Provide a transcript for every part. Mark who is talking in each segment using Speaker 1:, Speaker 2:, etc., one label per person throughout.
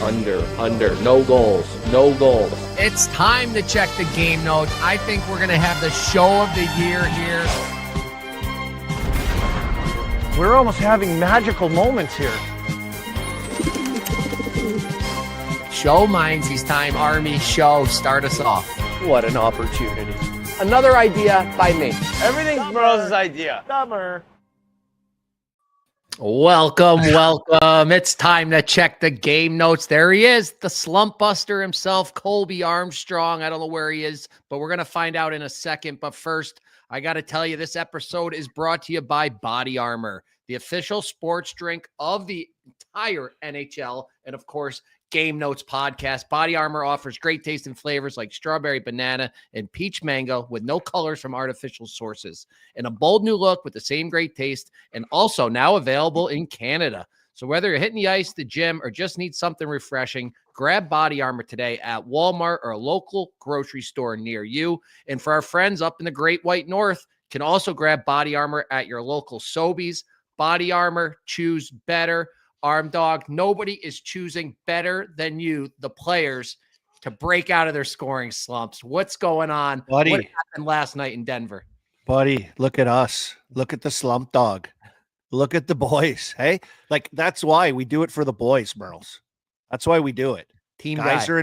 Speaker 1: Under. No goals.
Speaker 2: It's time to check the game notes. I think we're going to have the show of the year here.
Speaker 3: We're almost having magical moments here.
Speaker 2: Show mindsies time, Army. Show. Start us off.
Speaker 1: What an opportunity. Another idea by me.
Speaker 3: Everything's Burroughs' idea.
Speaker 1: Summer.
Speaker 2: Welcome. It's time to check the game notes. There he is, the slump buster himself, Colby Armstrong. I don't know where he is, but we're going to find out in a second. But first, I got to tell you, this episode is brought to you by Body Armor, the official sports drink of the entire NHL and, of course, Game Notes podcast. Body Armor offers great taste and flavors like strawberry, banana, and peach mango with no colors from artificial sources, and a bold new look with the same great taste, and also now available in Canada. So whether you're hitting the ice, the gym, or just need something refreshing, grab Body Armor today at Walmart or a local grocery store near you. And for our friends up in the Great White North, can also grab Body Armor at your local Sobeys. Body Armor, choose better. Arm Dog, nobody is choosing better than you, the players, to break out of their scoring slumps. What's going on?
Speaker 3: Buddy.
Speaker 2: What happened last night in Denver?
Speaker 3: Buddy, look at us. Look at the slump dog. Look at the boys. Hey, like that's why we do it for the boys, Merles. That's why we do it.
Speaker 2: Team
Speaker 3: guys
Speaker 2: guy.
Speaker 3: are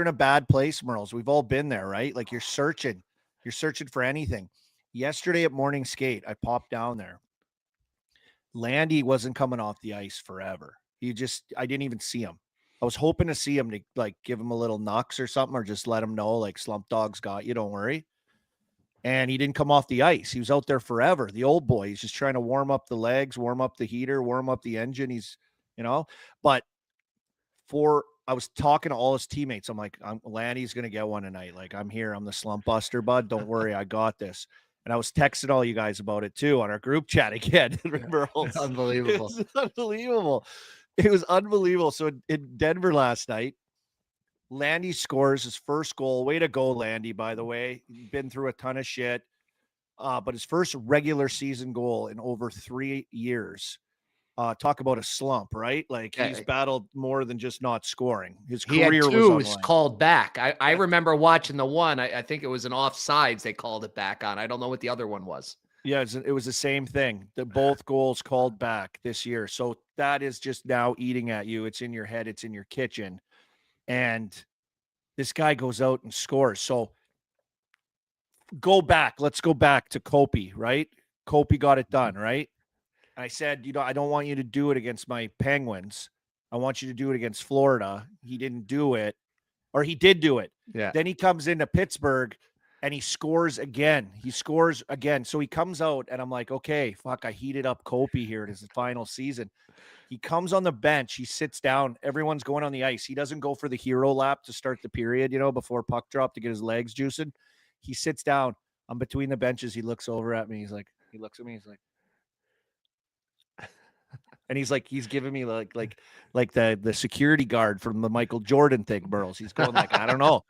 Speaker 3: in a bad place, Merles. We've all been there, right? Like you're searching for anything. Yesterday at morning skate, I popped down there. Landy wasn't coming off the ice forever. I didn't even see him. I was hoping to see him to like give him a little knucks or something, or just let him know like Slump Dog's got you, don't worry. And he didn't come off the ice. He was out there forever. The old boy, he's just trying to warm up the legs, warm up the heater, warm up the engine. He's, but I was talking to all his teammates. I'm like, Landy's going to get one tonight. Like, I'm here. I'm the slump buster, bud. Don't worry. I got this. And I was texting all you guys about it too on our group chat again.
Speaker 2: Unbelievable.
Speaker 3: It was unbelievable. So in Denver last night, Landy scores his first goal. Way to go, Landy, by the way. Been through a ton of shit. But his first regular season goal in over 3 years. Talk about a slump, right? Like he's battled more than just not scoring. His career was
Speaker 2: called back. I remember watching the one. I think it was an offsides they called it back on. I don't know what the other one was.
Speaker 3: Yeah, it was the same thing. Both goals called back this year. So that is just now eating at you. It's in your head. It's in your kitchen. And this guy goes out and scores. So let's go back to Kopi, right? Kopi got it done, right? I said, I don't want you to do it against my Penguins. I want you to do it against Florida. He didn't do it, or he did do it.
Speaker 2: Yeah.
Speaker 3: Then he comes into Pittsburgh and he scores again. So he comes out and I'm like, okay, fuck, I heated up Kopi here. It is the final season. He comes on the bench. He sits down. Everyone's going on the ice. He doesn't go for the hero lap to start the period, before puck drop to get his legs juicing. He sits down. I'm between the benches. He looks over at me. He looks at me. He's like, and he's giving me like the security guard from the Michael Jordan thing, Burroughs. He's going like, I don't know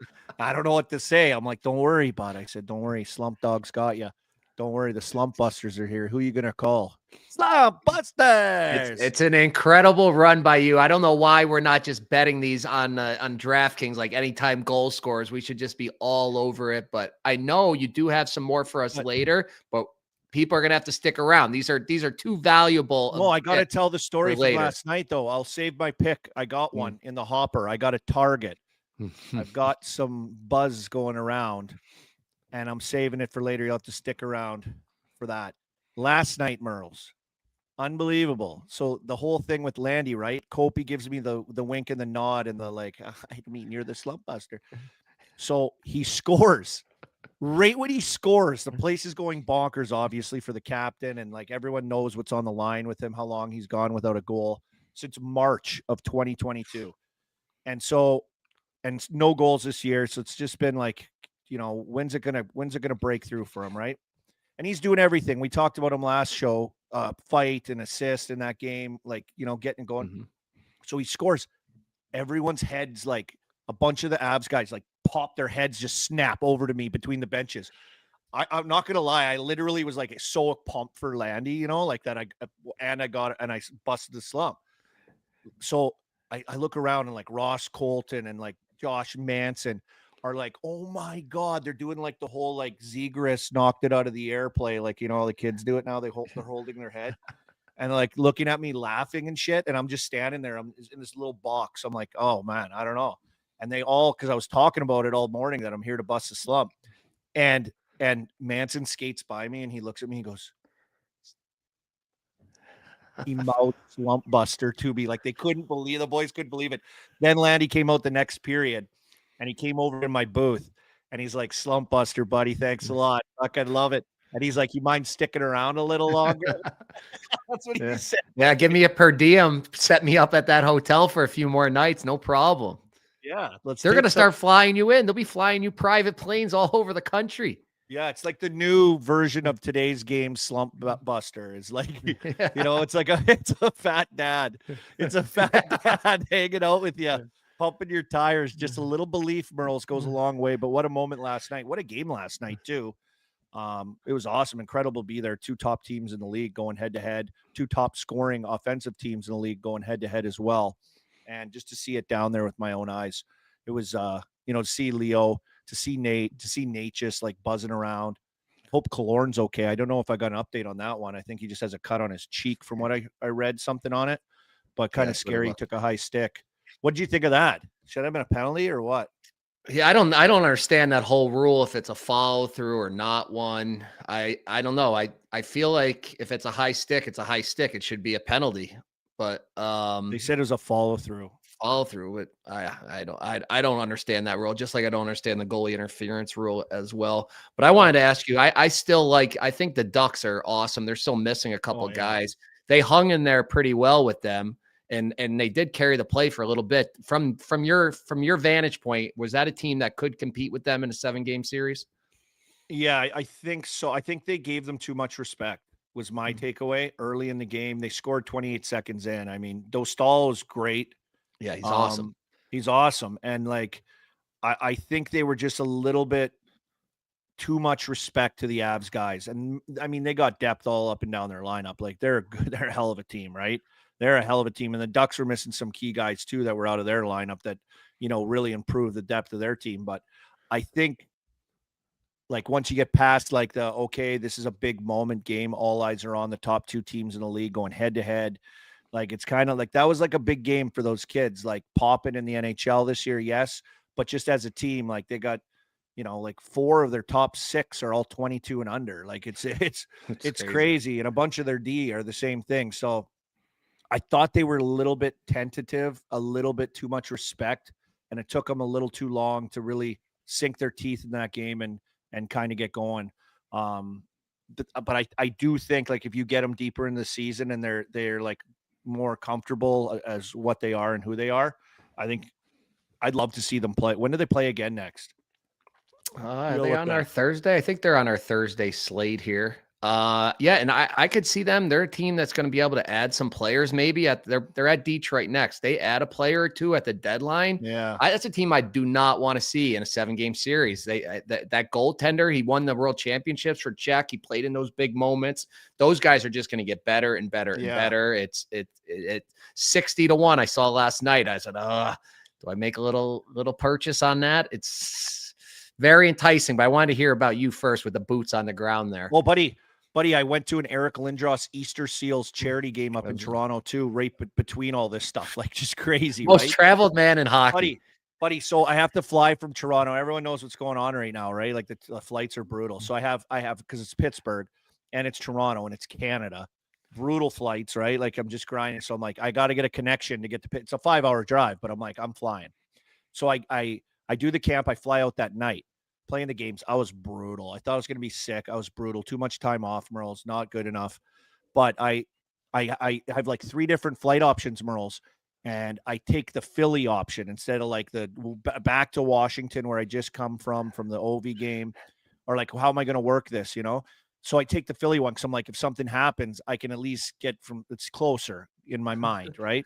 Speaker 3: what to say. I'm like, don't worry, bud. I said, don't worry. Slump Dog's got you. Don't worry. The Slump Busters are here. Who are you going to call? Slump Busters.
Speaker 2: It's an incredible run by you. I don't know why we're not just betting these on DraftKings, like anytime goal scores. We should just be all over it. But I know you do have some more for us later, but people are going to have to stick around. These are too valuable.
Speaker 3: Well, I got to tell the story from last night, though. I'll save my pick. I got one in the hopper. I got a target. I've got some buzz going around, and I'm saving it for later. You'll have to stick around for that. Last night, Merles. Unbelievable. So the whole thing with Landy, right? Kopi gives me the wink and the nod and the like, I mean, you're the slump buster. So he scores. Right when he scores, the place is going bonkers, obviously, for the captain. And like everyone knows what's on the line with him, how long he's gone without a goal since March of 2022. And no goals this year. So it's just been like, when's it gonna break through for him, right? And he's doing everything. We talked about him last show, fight and assist in that game, like, getting going. Mm-hmm. So he scores. Everyone's heads, like a bunch of the Abs guys, like pop their heads, just snap over to me between the benches. I'm not going to lie. I literally was like so pumped for Landy, like that. I got it and I busted the slump. So I look around and like Ross Colton and like Josh Manson are like, oh my God, they're doing like the whole like Zegras knocked it out of the air play. Like, all the kids do it now. They're holding their head and like looking at me laughing and shit. And I'm just standing there. I'm in this little box. I'm like, oh man, I don't know. And they all, because I was talking about it all morning that I'm here to bust a slump. And Manson skates by me and he looks at me and goes, he mouthed slump buster to be like, the boys couldn't believe it. Then Landy came out the next period and he came over in my booth and he's like, slump buster, buddy. Thanks a lot. Fucking love it. And he's like, you mind sticking around a little longer? That's what he said.
Speaker 2: Yeah. Give me a per diem. Set me up at that hotel for a few more nights. No problem.
Speaker 3: Yeah.
Speaker 2: They're going to start flying you in. They'll be flying you private planes all over the country.
Speaker 3: Yeah, it's like the new version of today's game, Slump Buster. It's like, it's a fat dad. It's a fat dad hanging out with you, pumping your tires. Just a little belief, Merles, goes a long way. But what a moment last night. What a game last night, too. It was awesome. Incredible to be there. 2 top teams in the league going head-to-head. 2 top scoring offensive teams in the league going head-to-head as well. And just to see it down there with my own eyes, it was, to see Leo, to see Nate, to see Nate just like buzzing around. Hope Killorn's okay. I don't know if I got an update on that one. I think he just has a cut on his cheek from what I read something on it, but kind of scary. He took a high stick. What did you think of that? Should it have been a penalty or what?
Speaker 2: Yeah, I don't understand that whole rule, if it's a follow through or not one. I don't know. I feel like if it's a high stick, it's a high stick. It should be a penalty. But
Speaker 3: they said it was a follow through.
Speaker 2: But I don't understand that rule, just like I don't understand the goalie interference rule as well. But I wanted to ask you, I think the Ducks are awesome. They're still missing a couple guys. They hung in there pretty well with them, and they did carry the play for a little bit. From your vantage point, was that a team that could compete with them in a 7-game series?
Speaker 3: Yeah, I think so. I think they gave them too much respect, was my takeaway early in the game. They scored 28 seconds in. I mean, Dostal is great.
Speaker 2: Yeah, he's awesome.
Speaker 3: He's awesome. And like, I think they were just a little bit too much respect to the Avs guys. And I mean, they got depth all up and down their lineup. Like they're a hell of a team, right? They're a hell of a team. And the Ducks were missing some key guys too that were out of their lineup that, really improved the depth of their team. But I think like once you get past like this is a big moment game, all eyes are on the top 2 teams in the league going head to head. Like, it's kind of like that was like a big game for those kids, like popping in the NHL this year. Yes. But just as a team, like they got, like 4 of their top 6 are all 22 and under. Like it's crazy. And a bunch of their D are the same thing. So I thought they were a little bit tentative, a little bit too much respect. And it took them a little too long to really sink their teeth in that game and kind of get going. But I do think like if you get them deeper in the season and they're like more comfortable as what they are and who they are, I think I'd love to see them play. When do they play again next?
Speaker 2: Are they on our Thursday? I think they're on our Thursday slate here. Yeah, and I could see them. They're a team that's going to be able to add some players. Maybe they're at Detroit next. They add a player or 2 at the deadline.
Speaker 3: Yeah,
Speaker 2: that's a team I do not want to see in a 7-game series. That goaltender, he won the World Championships for Czech. He played in those big moments. Those guys are just going to get better and better and better. It's 60-1. I saw last night. I said, do I make a little purchase on that? It's very enticing, but I wanted to hear about you first with the boots on the ground there.
Speaker 3: Well, buddy, I went to an Eric Lindros Easter Seals charity game up in Toronto too, right between all this stuff, like just crazy.
Speaker 2: Most traveled man in hockey.
Speaker 3: Buddy, so I have to fly from Toronto. Everyone knows what's going on right now, right? Like the flights are brutal. So I have because it's Pittsburgh and it's Toronto and it's Canada. Brutal flights, right? Like I'm just grinding. So I'm like, I got to get a connection to get to It's a 5-hour drive, but I'm like, I'm flying. So I do the camp. I fly out that night. Playing the games, I was brutal. I thought I was going to be sick. I was brutal. Too much time off, Merles. Not good enough. But I have like 3 different flight options, Merles, and I take the Philly option instead of like the back to Washington where I just come from the OV game, or like how am I going to work this? So I take the Philly one because I'm like, if something happens, I can at least get it's closer in my mind, right?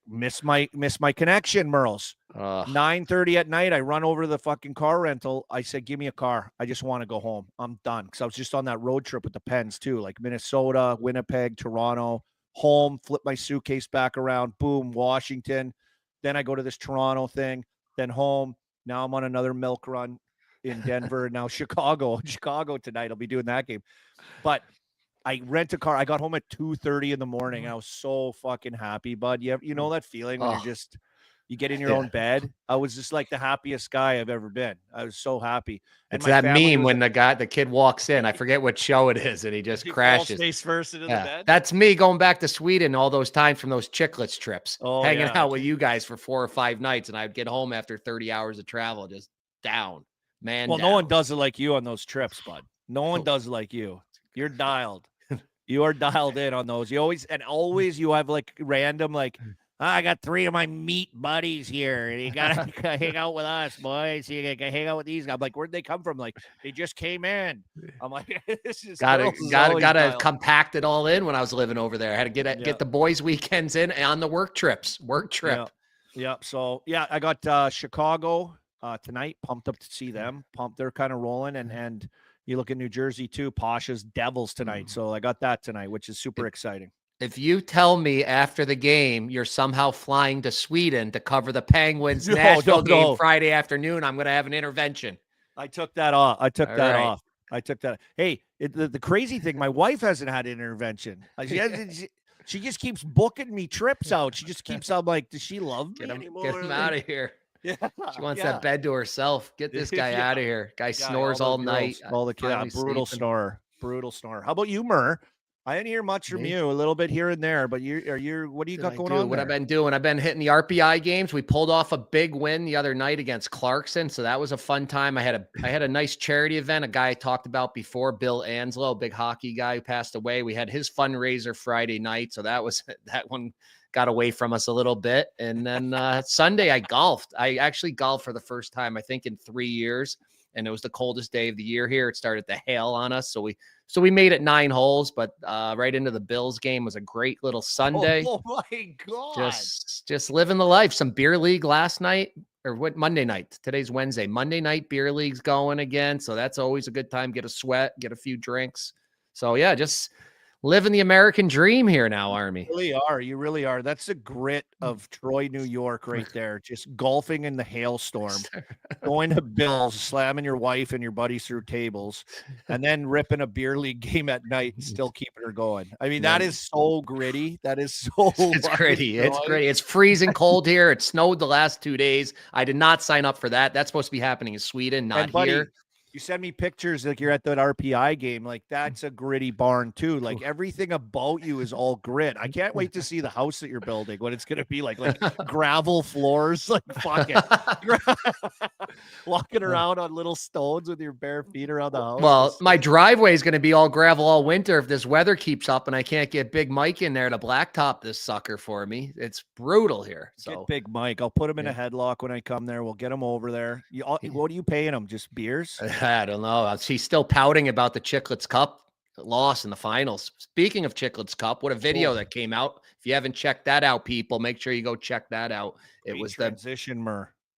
Speaker 3: Miss my connection, Merles. 9:30 at night, I run over to the fucking car rental. I said, give me a car. I just want to go home. I'm done. Because I was just on that road trip with the Pens too, like Minnesota, Winnipeg, Toronto, home, flip my suitcase back around, boom, Washington. Then I go to this Toronto thing, then home. Now I'm on another milk run in Denver. Now Chicago tonight. I'll be doing that game. But I rent a car. I got home at 2:30 in the morning. I was so fucking happy, bud. You know that feeling when you get in your own bed? I was just like the happiest guy I've ever been. I was so happy. And
Speaker 2: it's that meme when the kid walks in. I forget what show it is, and he just crashes
Speaker 3: face first into the bed.
Speaker 2: That's me going back to Sweden all those times from those chicklets trips, hanging out with you guys for 4 or 5 nights, and I'd get home after 30 hours of travel, just down, man.
Speaker 3: Well, no one does it like you on those trips, bud. No one does it like you. You're dialed. You are dialed in on those. You always you have like random I got 3 of my meat buddies here, and you gotta hang out with us, boys. You gotta hang out with these guys. I'm like, where'd they come from? Like, they just came in. I'm like, this is
Speaker 2: gotta compact it all in when I was living over there. I had to get the boys' weekends in on the work trip.
Speaker 3: Yeah. So I got Chicago tonight. Pumped up to see them. They're kind of rolling, and you look at New Jersey too. Pasha's Devils tonight. So I got that tonight, which is super exciting.
Speaker 2: If you tell me after the game you're somehow flying to Sweden to cover the Penguins Nashville game Friday afternoon, I'm going to have an intervention.
Speaker 3: I took that off. I took that. Hey, the crazy thing, my wife hasn't had an intervention. She just keeps booking me trips out. She just keeps I'm like, does she love me anymore?
Speaker 2: Get him out of here.
Speaker 3: Yeah,
Speaker 2: she wants that bed to herself. Get this guy out of here. Guy snores all night.
Speaker 3: All the kids, brutal snore. How about you, Murr? I didn't hear much from you. A little bit here and there, but what do you got going on?
Speaker 2: What I've been doing? I've been hitting the RPI games. We pulled off a big win the other night against Clarkson, so that was a fun time. I had a nice charity event. A guy I talked about before, Bill Anslow, a big hockey guy who passed away. We had his fundraiser Friday night, so that one got away from us a little bit. And then Sunday I golfed. I actually golfed for the first time, I think, in 3 years. And it was the coldest day of the year here. It started to hail on us. So we made it 9 holes, but right into the Bills game was a great little Sunday.
Speaker 3: Oh my God.
Speaker 2: Just living the life. Some beer league last night, or Monday night. Today's Wednesday. Monday night beer league's going again. So that's always a good time. Get a sweat, get a few drinks. So yeah, just living the American dream here now, Army.
Speaker 3: You really are. That's the grit of Troy, New York right there. Just golfing in the hailstorm, going to Bills, slamming your wife and your buddies through tables, and then ripping a beer league game at night and still keeping her going. I mean, that is so gritty. That is so
Speaker 2: It's gritty. It's gritty. It's freezing cold here. It snowed the last 2 days. I did not sign up for that. That's supposed to be happening in Sweden, not here.
Speaker 3: You send me pictures like you're at that RPI game. Like, that's a gritty barn too. Like, everything about you is all grit. I can't wait to see the house that you're building, what it's going to be like gravel floors, like fuck it. Walking around on little stones with your bare feet around the house.
Speaker 2: Well, my driveway is going to be all gravel all winter if this weather keeps up and I can't get Big Mike in there to blacktop this sucker for me. It's brutal here. So
Speaker 3: get Big Mike. I'll put him in a headlock when I come there. We'll get him over there. What are you paying him? Just beers?
Speaker 2: I don't know. She's still pouting about the Chicklets Cup loss in the finals. Speaking of Chicklets Cup, what a video that came out. If you haven't checked that out, people, make sure you go check that out. It was
Speaker 3: transition,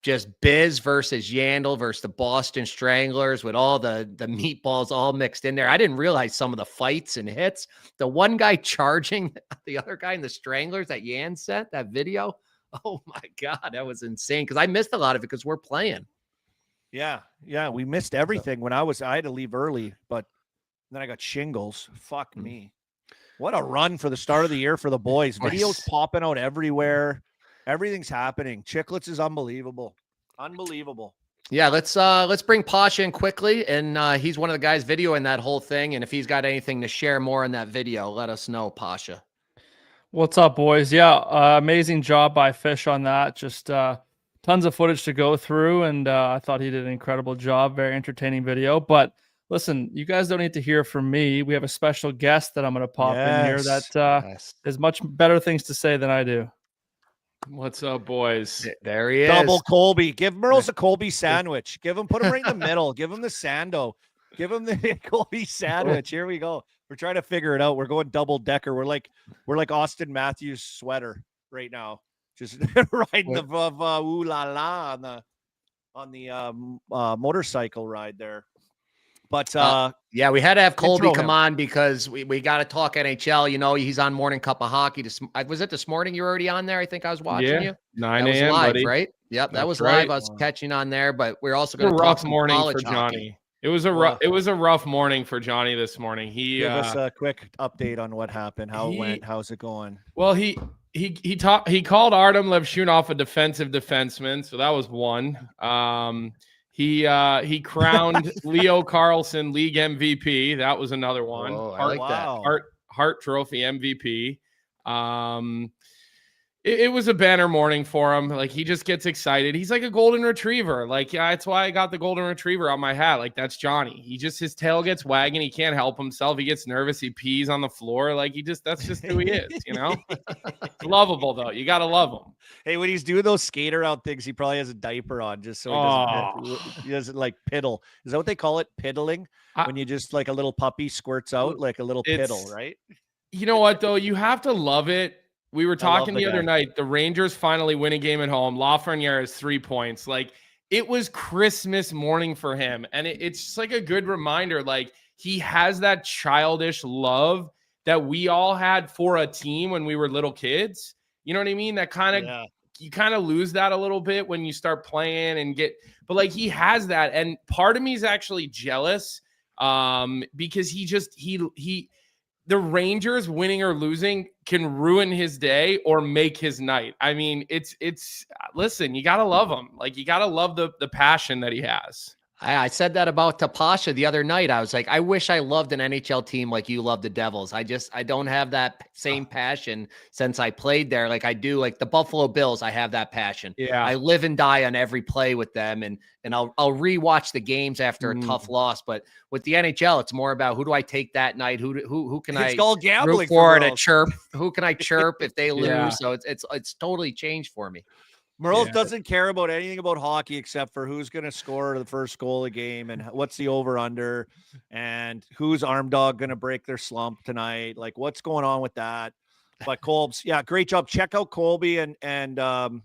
Speaker 2: just Biz versus Yandel versus the Boston Stranglers with all the meatballs all mixed in there. I didn't realize some of the fights and hits. The one guy charging the other guy in the Stranglers that Yan sent, that video. Oh my God, that was insane because I missed a lot of it because we're playing.
Speaker 3: Yeah, we missed everything when I had to leave early, but then I got shingles. Fuck me. What a run for the start of the year for the boys. Videos popping out everywhere. Everything's happening. Chicklets is unbelievable. Yeah,
Speaker 2: let's bring Pasha in quickly, and he's one of the guys videoing that whole thing, and if he's got anything to share more on that video, let us know, Pasha.
Speaker 4: What's up, boys? Yeah, amazing job by Fish on that. Just tons of footage to go through, and I thought he did an incredible job. Very entertaining video. But listen, you guys don't need to hear from me. We have a special guest that I'm going to pop in here that has much better things to say than I do.
Speaker 5: What's up, boys?
Speaker 2: There he is.
Speaker 3: Double Colby. Give Merles a Colby sandwich. Put him right in the middle. Give him the Sando. Give him the Colby sandwich. Here we go. We're trying to figure it out. We're going double decker. We're like Austin Matthews' sweater right now. Just riding the ooh la la on the motorcycle ride there. But
Speaker 2: yeah, we had to have Colby
Speaker 3: intro
Speaker 2: come
Speaker 3: him.
Speaker 2: on because we got to talk NHL. You know, he's on Morning Cup of Hockey. Was it this morning you were already on there? I think I was watching you.
Speaker 5: 9
Speaker 2: That was
Speaker 5: a.m.,
Speaker 2: live,
Speaker 5: buddy.
Speaker 2: right? Yep, that
Speaker 5: That's
Speaker 2: was
Speaker 5: right.
Speaker 2: live. I was catching on there, but we're also
Speaker 5: It was
Speaker 2: going
Speaker 5: a
Speaker 2: to talk
Speaker 5: rough
Speaker 2: some
Speaker 5: morning for
Speaker 2: college
Speaker 5: Johnny.
Speaker 2: hockey.
Speaker 5: It was a rough morning for Johnny this morning. He
Speaker 3: give us a quick update on what happened, how it went, how's it going?
Speaker 5: Well, he called Artem Levshunov a defensive defenseman, so that was one. He crowned Leo Carlson league MVP. That was another one.
Speaker 2: Oh, I like that.
Speaker 5: Hart Trophy MVP. It was a banner morning for him. Like, he just gets excited. He's like a golden retriever. Like, yeah, that's why I got the golden retriever on my hat. Like, that's Johnny. His tail gets wagging. He can't help himself. He gets nervous. He pees on the floor. Like, that's just who he is, you know? It's lovable, though. You got to love him.
Speaker 3: Hey, when he's doing those skate around things, he probably has a diaper on just so he doesn't like piddle. Is that what they call it? Piddling? When you just like a little puppy squirts out like a little piddle, right?
Speaker 5: You know what, though? You have to love it. We were talking the other night. The Rangers finally win a game at home. Lafreniere has 3 points. Like, it was Christmas morning for him. And it's just like a good reminder. Like, he has that childish love that we all had for a team when we were little kids. You know what I mean? That kind of, you kind of lose that a little bit when you start playing and but like, he has that. And part of me is actually jealous because the Rangers winning or losing can ruin his day or make his night. I mean, it's listen, you got to love him. Like, you got to love the passion that he has.
Speaker 2: I said that about Tapasha the other night. I was like, I wish I loved an NHL team like you love the Devils. I don't have that same passion since I played there. Like I do, like the Buffalo Bills, I have that passion.
Speaker 5: Yeah.
Speaker 2: I live and die on every play with them. And I'll rewatch the games after a tough loss. But with the NHL, it's more about who do I take that night? Who can I
Speaker 3: all gambling
Speaker 2: root for to chirp? Who can I chirp if they lose?
Speaker 5: Yeah.
Speaker 2: So it's totally changed for me.
Speaker 3: Merle doesn't care about anything about hockey except for who's going to score the first goal of the game and what's the over-under and who's arm dog going to break their slump tonight. Like, what's going on with that? But Colb's, great job. Check out Colby and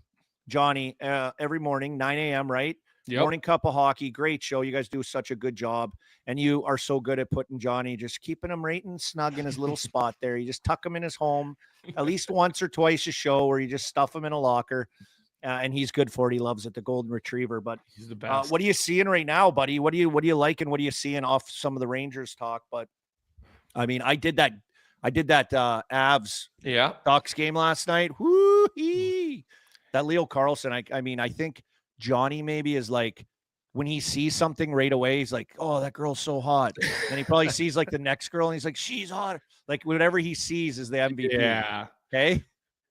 Speaker 3: Johnny every morning, 9 a.m., right?
Speaker 5: Yep.
Speaker 3: Morning Cup of Hockey. Great show. You guys do such a good job. And you are so good at putting Johnny, just keeping him right and snug in his little spot there. You just tuck him in his home at least once or twice a show where you just stuff him in a locker. And he's good for it. He loves it, the golden retriever. But
Speaker 5: he's the best.
Speaker 3: What are you seeing right now, buddy? What do you like and what are you seeing off some of the Rangers talk? But I mean, I did that Avs Ducks game last night. Woo-hee! That Leo Carlson. I mean, I think Johnny maybe is like when he sees something right away, he's like, oh, that girl's so hot. And he probably sees like the next girl and he's like, she's hot. Like whatever he sees is the MVP.
Speaker 5: Yeah.
Speaker 3: Okay.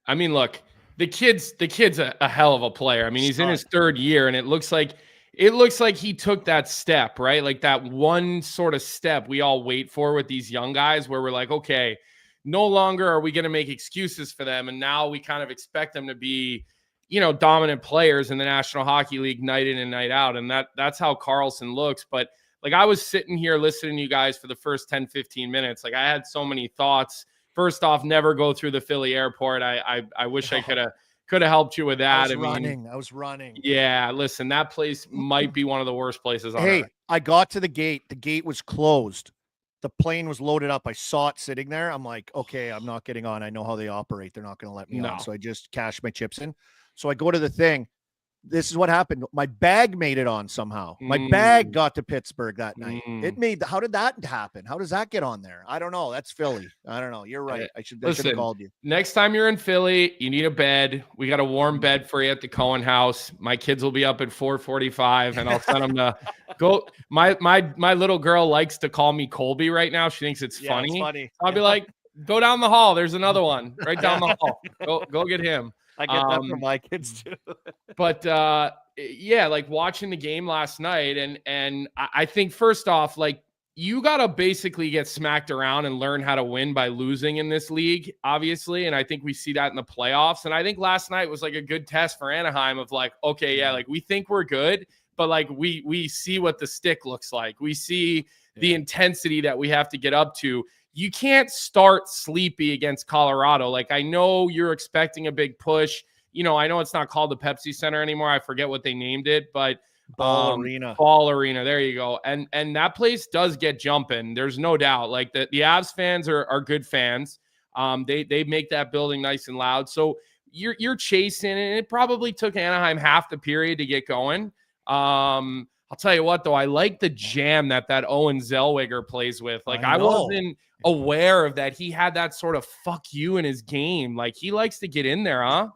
Speaker 5: I mean, look. The kid's a hell of a player. I mean, he's in his third year, and it looks like he took that step, right? Like that one sort of step we all wait for with these young guys where we're like, okay, no longer are we going to make excuses for them. And now we kind of expect them to be, dominant players in the National Hockey League night in and night out. And that's how Carlson looks. But like, I was sitting here listening to you guys for the first 10, 15 minutes. Like, I had so many thoughts. First off, never go through the Philly airport. I wish I could have helped you with that.
Speaker 3: I was running.
Speaker 5: Yeah, listen, that place might be one of the worst places on earth.
Speaker 3: I got to the gate. The gate was closed. The plane was loaded up. I saw it sitting there. I'm like, okay, I'm not getting on. I know how they operate. They're not going to let me on. So I just cashed my chips in. So I go to the thing. This is what happened. My bag made it on somehow. My bag got to Pittsburgh that night. How did that happen? How does that get on there? I don't know. That's Philly. I don't know. You're right. I should have called you.
Speaker 5: Next time you're in Philly, you need a bed. We got a warm bed for you at the Cohen house. My kids will be up at 4:45 and I'll send them to go. My little girl likes to call me Colby right now. She thinks it's funny.
Speaker 3: It's funny.
Speaker 5: I'll be like, go down the hall. There's another one right down the hall. Go get him.
Speaker 3: I get that from my kids too.
Speaker 5: But like watching the game last night, and I think first off, like you gotta basically get smacked around and learn how to win by losing in this league, obviously. And I think we see that in the playoffs. And I think last night was like a good test for Anaheim of like, okay, yeah, like we think we're good, but like we see what the stick looks like. We see the intensity that we have to get up to. You can't start sleepy against Colorado. Like, I know you're expecting a big push. I know it's not called the Pepsi Center anymore. I forget what they named it, but
Speaker 3: Ball Arena.
Speaker 5: Ball Arena. There you go. And that place does get jumping. There's no doubt. Like the Avs fans are good fans. They make that building nice and loud. So you're chasing, and it probably took Anaheim half the period to get going. I'll tell you what, though, I like the jam that Owen Zellweger plays with. Like, I wasn't aware of that. He had that sort of fuck you in his game. Like, he likes to get in there, huh?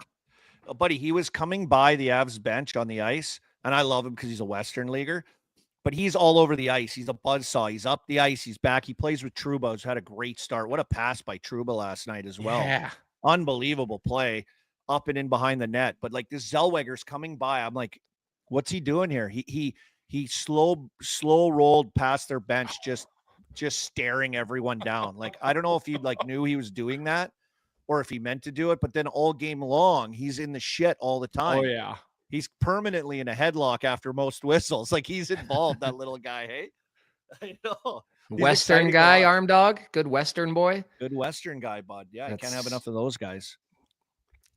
Speaker 3: Oh, buddy, he was coming by the Avs bench on the ice, and I love him because he's a Western leaguer, but he's all over the ice. He's a buzzsaw. He's up the ice. He's back. He plays with Trouba, who's had a great start. What a pass by Trouba last night as well.
Speaker 5: Yeah.
Speaker 3: Unbelievable play up and in behind the net. But, like, this Zellweger's coming by. I'm like, what's he doing here? He slow rolled past their bench, just staring everyone down. Like, I don't know if he knew he was doing that or if he meant to do it, but then all game long, he's in the shit all the time.
Speaker 5: Oh, yeah.
Speaker 3: He's permanently in a headlock after most whistles. Like, he's involved, that little guy. Hey, I know.
Speaker 2: Western guy, arm dog. Good Western boy.
Speaker 3: Good Western guy, bud. Yeah, I can't have enough of those guys.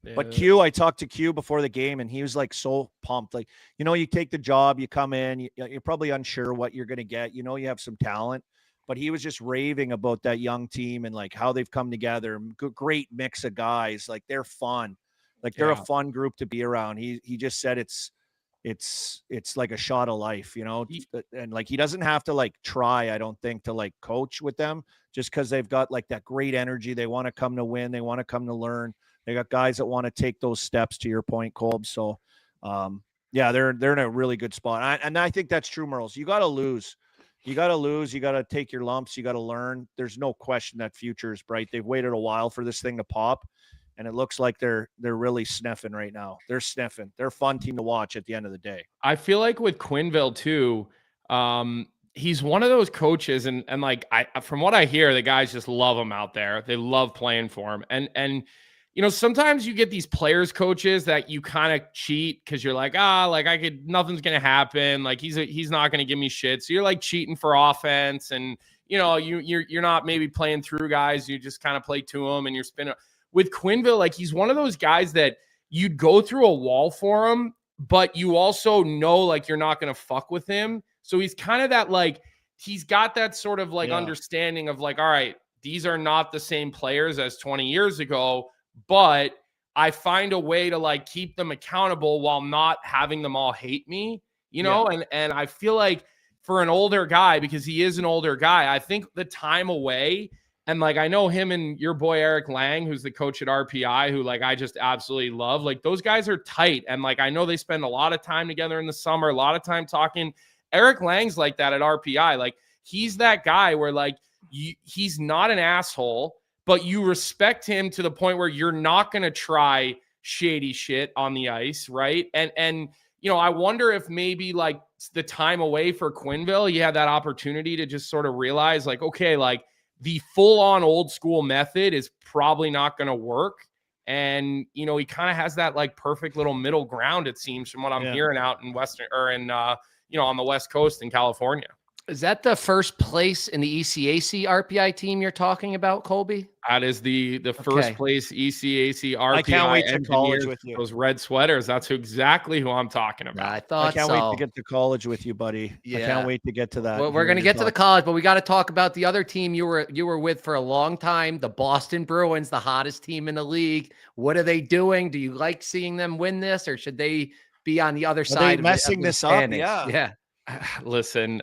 Speaker 5: Yeah.
Speaker 3: But Q, I talked to Q before the game, and he was like so pumped. Like, you take the job, you come in, you're probably unsure what you're going to get. You have some talent, but he was just raving about that young team and like how they've come together. Great mix of guys. Like, they're fun. Like, they're a fun group to be around. He just said it's like a shot of life, and like, he doesn't have to like try, I don't think, to like coach with them, just because they've got like that great energy. They want to come to win. They want to come to learn. They got guys that want to take those steps, to your point, Colb. So, yeah, they're in a really good spot. And I think that's true, Merles. You got to lose. You got to lose. You got to take your lumps. You got to learn. There's no question that future is bright. They've waited a while for this thing to pop, and it looks like they're really sniffing right now. They're sniffing. They're a fun team to watch at the end of the day.
Speaker 5: I feel like with Quenneville too, he's one of those coaches, and like from what I hear, the guys just love him out there. They love playing for him, and sometimes you get these players coaches that you kind of cheat because you're like, nothing's going to happen. Like, he's not going to give me shit. So you're like cheating for offense, and you're not maybe playing through guys. You just kind of play to them and you're spinning. With Quenneville, like, he's one of those guys that you'd go through a wall for him, but you also know, like, you're not going to fuck with him. So he's kind of that, like, he's got that sort of like understanding of like, all right, these are not the same players as 20 years ago, but I find a way to like keep them accountable while not having them all hate me, and I feel like for an older guy, because he is an older guy, I think the time away, and like, I know him and your boy Eric Lang, who's the coach at RPI, who like I just absolutely love. Like, those guys are tight, and like I know they spend a lot of time together in the summer, a lot of time talking. Eric Lang's like that at RPI. Like, he's that guy where like he's not an asshole, but you respect him to the point where you're not going to try shady shit on the ice, right? And I wonder if maybe like the time away for Quenneville, he had that opportunity to just sort of realize like, okay, like the full-on old school method is probably not going to work. And, he kind of has that like perfect little middle ground, it seems, from what I'm hearing out in Western or in, on the West Coast in California.
Speaker 2: Is that the first place in the ECAC RPI team you're talking about, Colby?
Speaker 5: That is the first place ECAC RPI.
Speaker 3: I can't wait to college with you.
Speaker 5: Those red sweaters. That's exactly who I'm talking about.
Speaker 2: I thought
Speaker 3: I can't wait to get to college with you, buddy. Yeah. I can't wait to get to that.
Speaker 2: Well, we're going to get to the college, but we got to talk about the other team you were with for a long time, the Boston Bruins, the hottest team in the league. What are they doing? Do you like seeing them win this, or should they be on the other side?
Speaker 3: Are they messing this up?
Speaker 2: Yeah.
Speaker 5: Listen,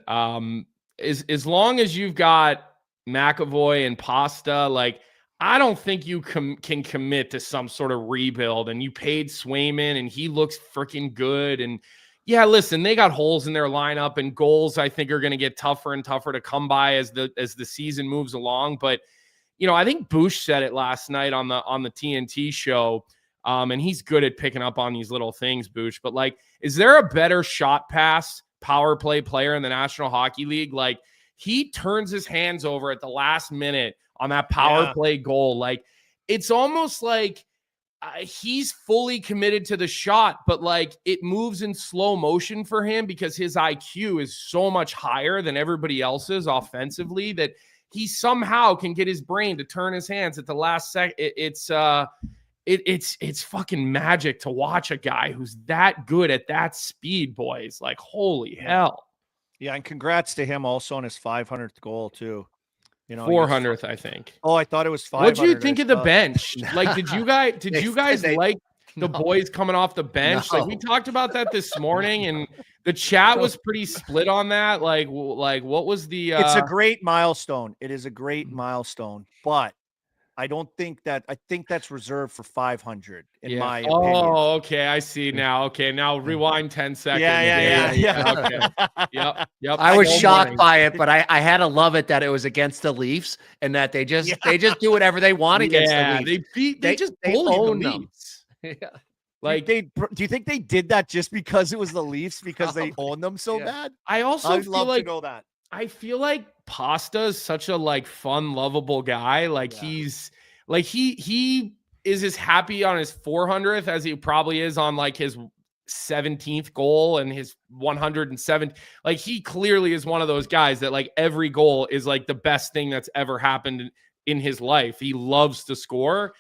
Speaker 5: as long as you've got McAvoy and Pasta, like, I don't think you can commit to some sort of rebuild. And you paid Swayman, and he looks freaking good. And yeah, listen, they got holes in their lineup, and goals I think are going to get tougher and tougher to come by as the season moves along. But I think Bush said it last night on the TNT show. And he's good at picking up on these little things, Bush. But like, is there a better shot pass power play player in the National Hockey League? Like, he turns his hands over at the last minute on that power play goal. Like, it's almost like he's fully committed to the shot, but like it moves in slow motion for him because his IQ is so much higher than everybody else's offensively that he somehow can get his brain to turn his hands at the last second. it's fucking magic to watch a guy who's that good at that speed, boys. Like, holy hell.
Speaker 3: Yeah, and congrats to him also on his 500th goal too.
Speaker 5: 400th, I think.
Speaker 3: Oh, I thought it was 500.
Speaker 5: What do you think of the bench? Like, did you guys like the boys coming off the bench?
Speaker 2: No.
Speaker 5: Like, we talked about that this morning, and the chat was pretty split on that. Like what was the?
Speaker 3: It's a great milestone. It is a great milestone, but I think that's reserved for 500 in my opinion.
Speaker 5: Oh, okay. I see now. Okay, now rewind 10 seconds.
Speaker 3: Yeah.
Speaker 5: Okay. Yep.
Speaker 2: I was shocked by it, but I had to love it that it was against the Leafs and that they just do whatever they want against the Leafs.
Speaker 5: They just bullied the Leafs.
Speaker 2: Yeah.
Speaker 3: Like, do you think they did that just because it was the Leafs because they owned them so bad?
Speaker 5: I also
Speaker 3: I'd
Speaker 5: feel
Speaker 3: love
Speaker 5: like
Speaker 3: to know that.
Speaker 5: I feel like Pasta is such a like fun, lovable guy. Like he's like he is as happy on his 400th as he probably is on like his 17th goal and his 107th. Like, he clearly is one of those guys that like every goal is like the best thing that's ever happened in his life. He loves to score.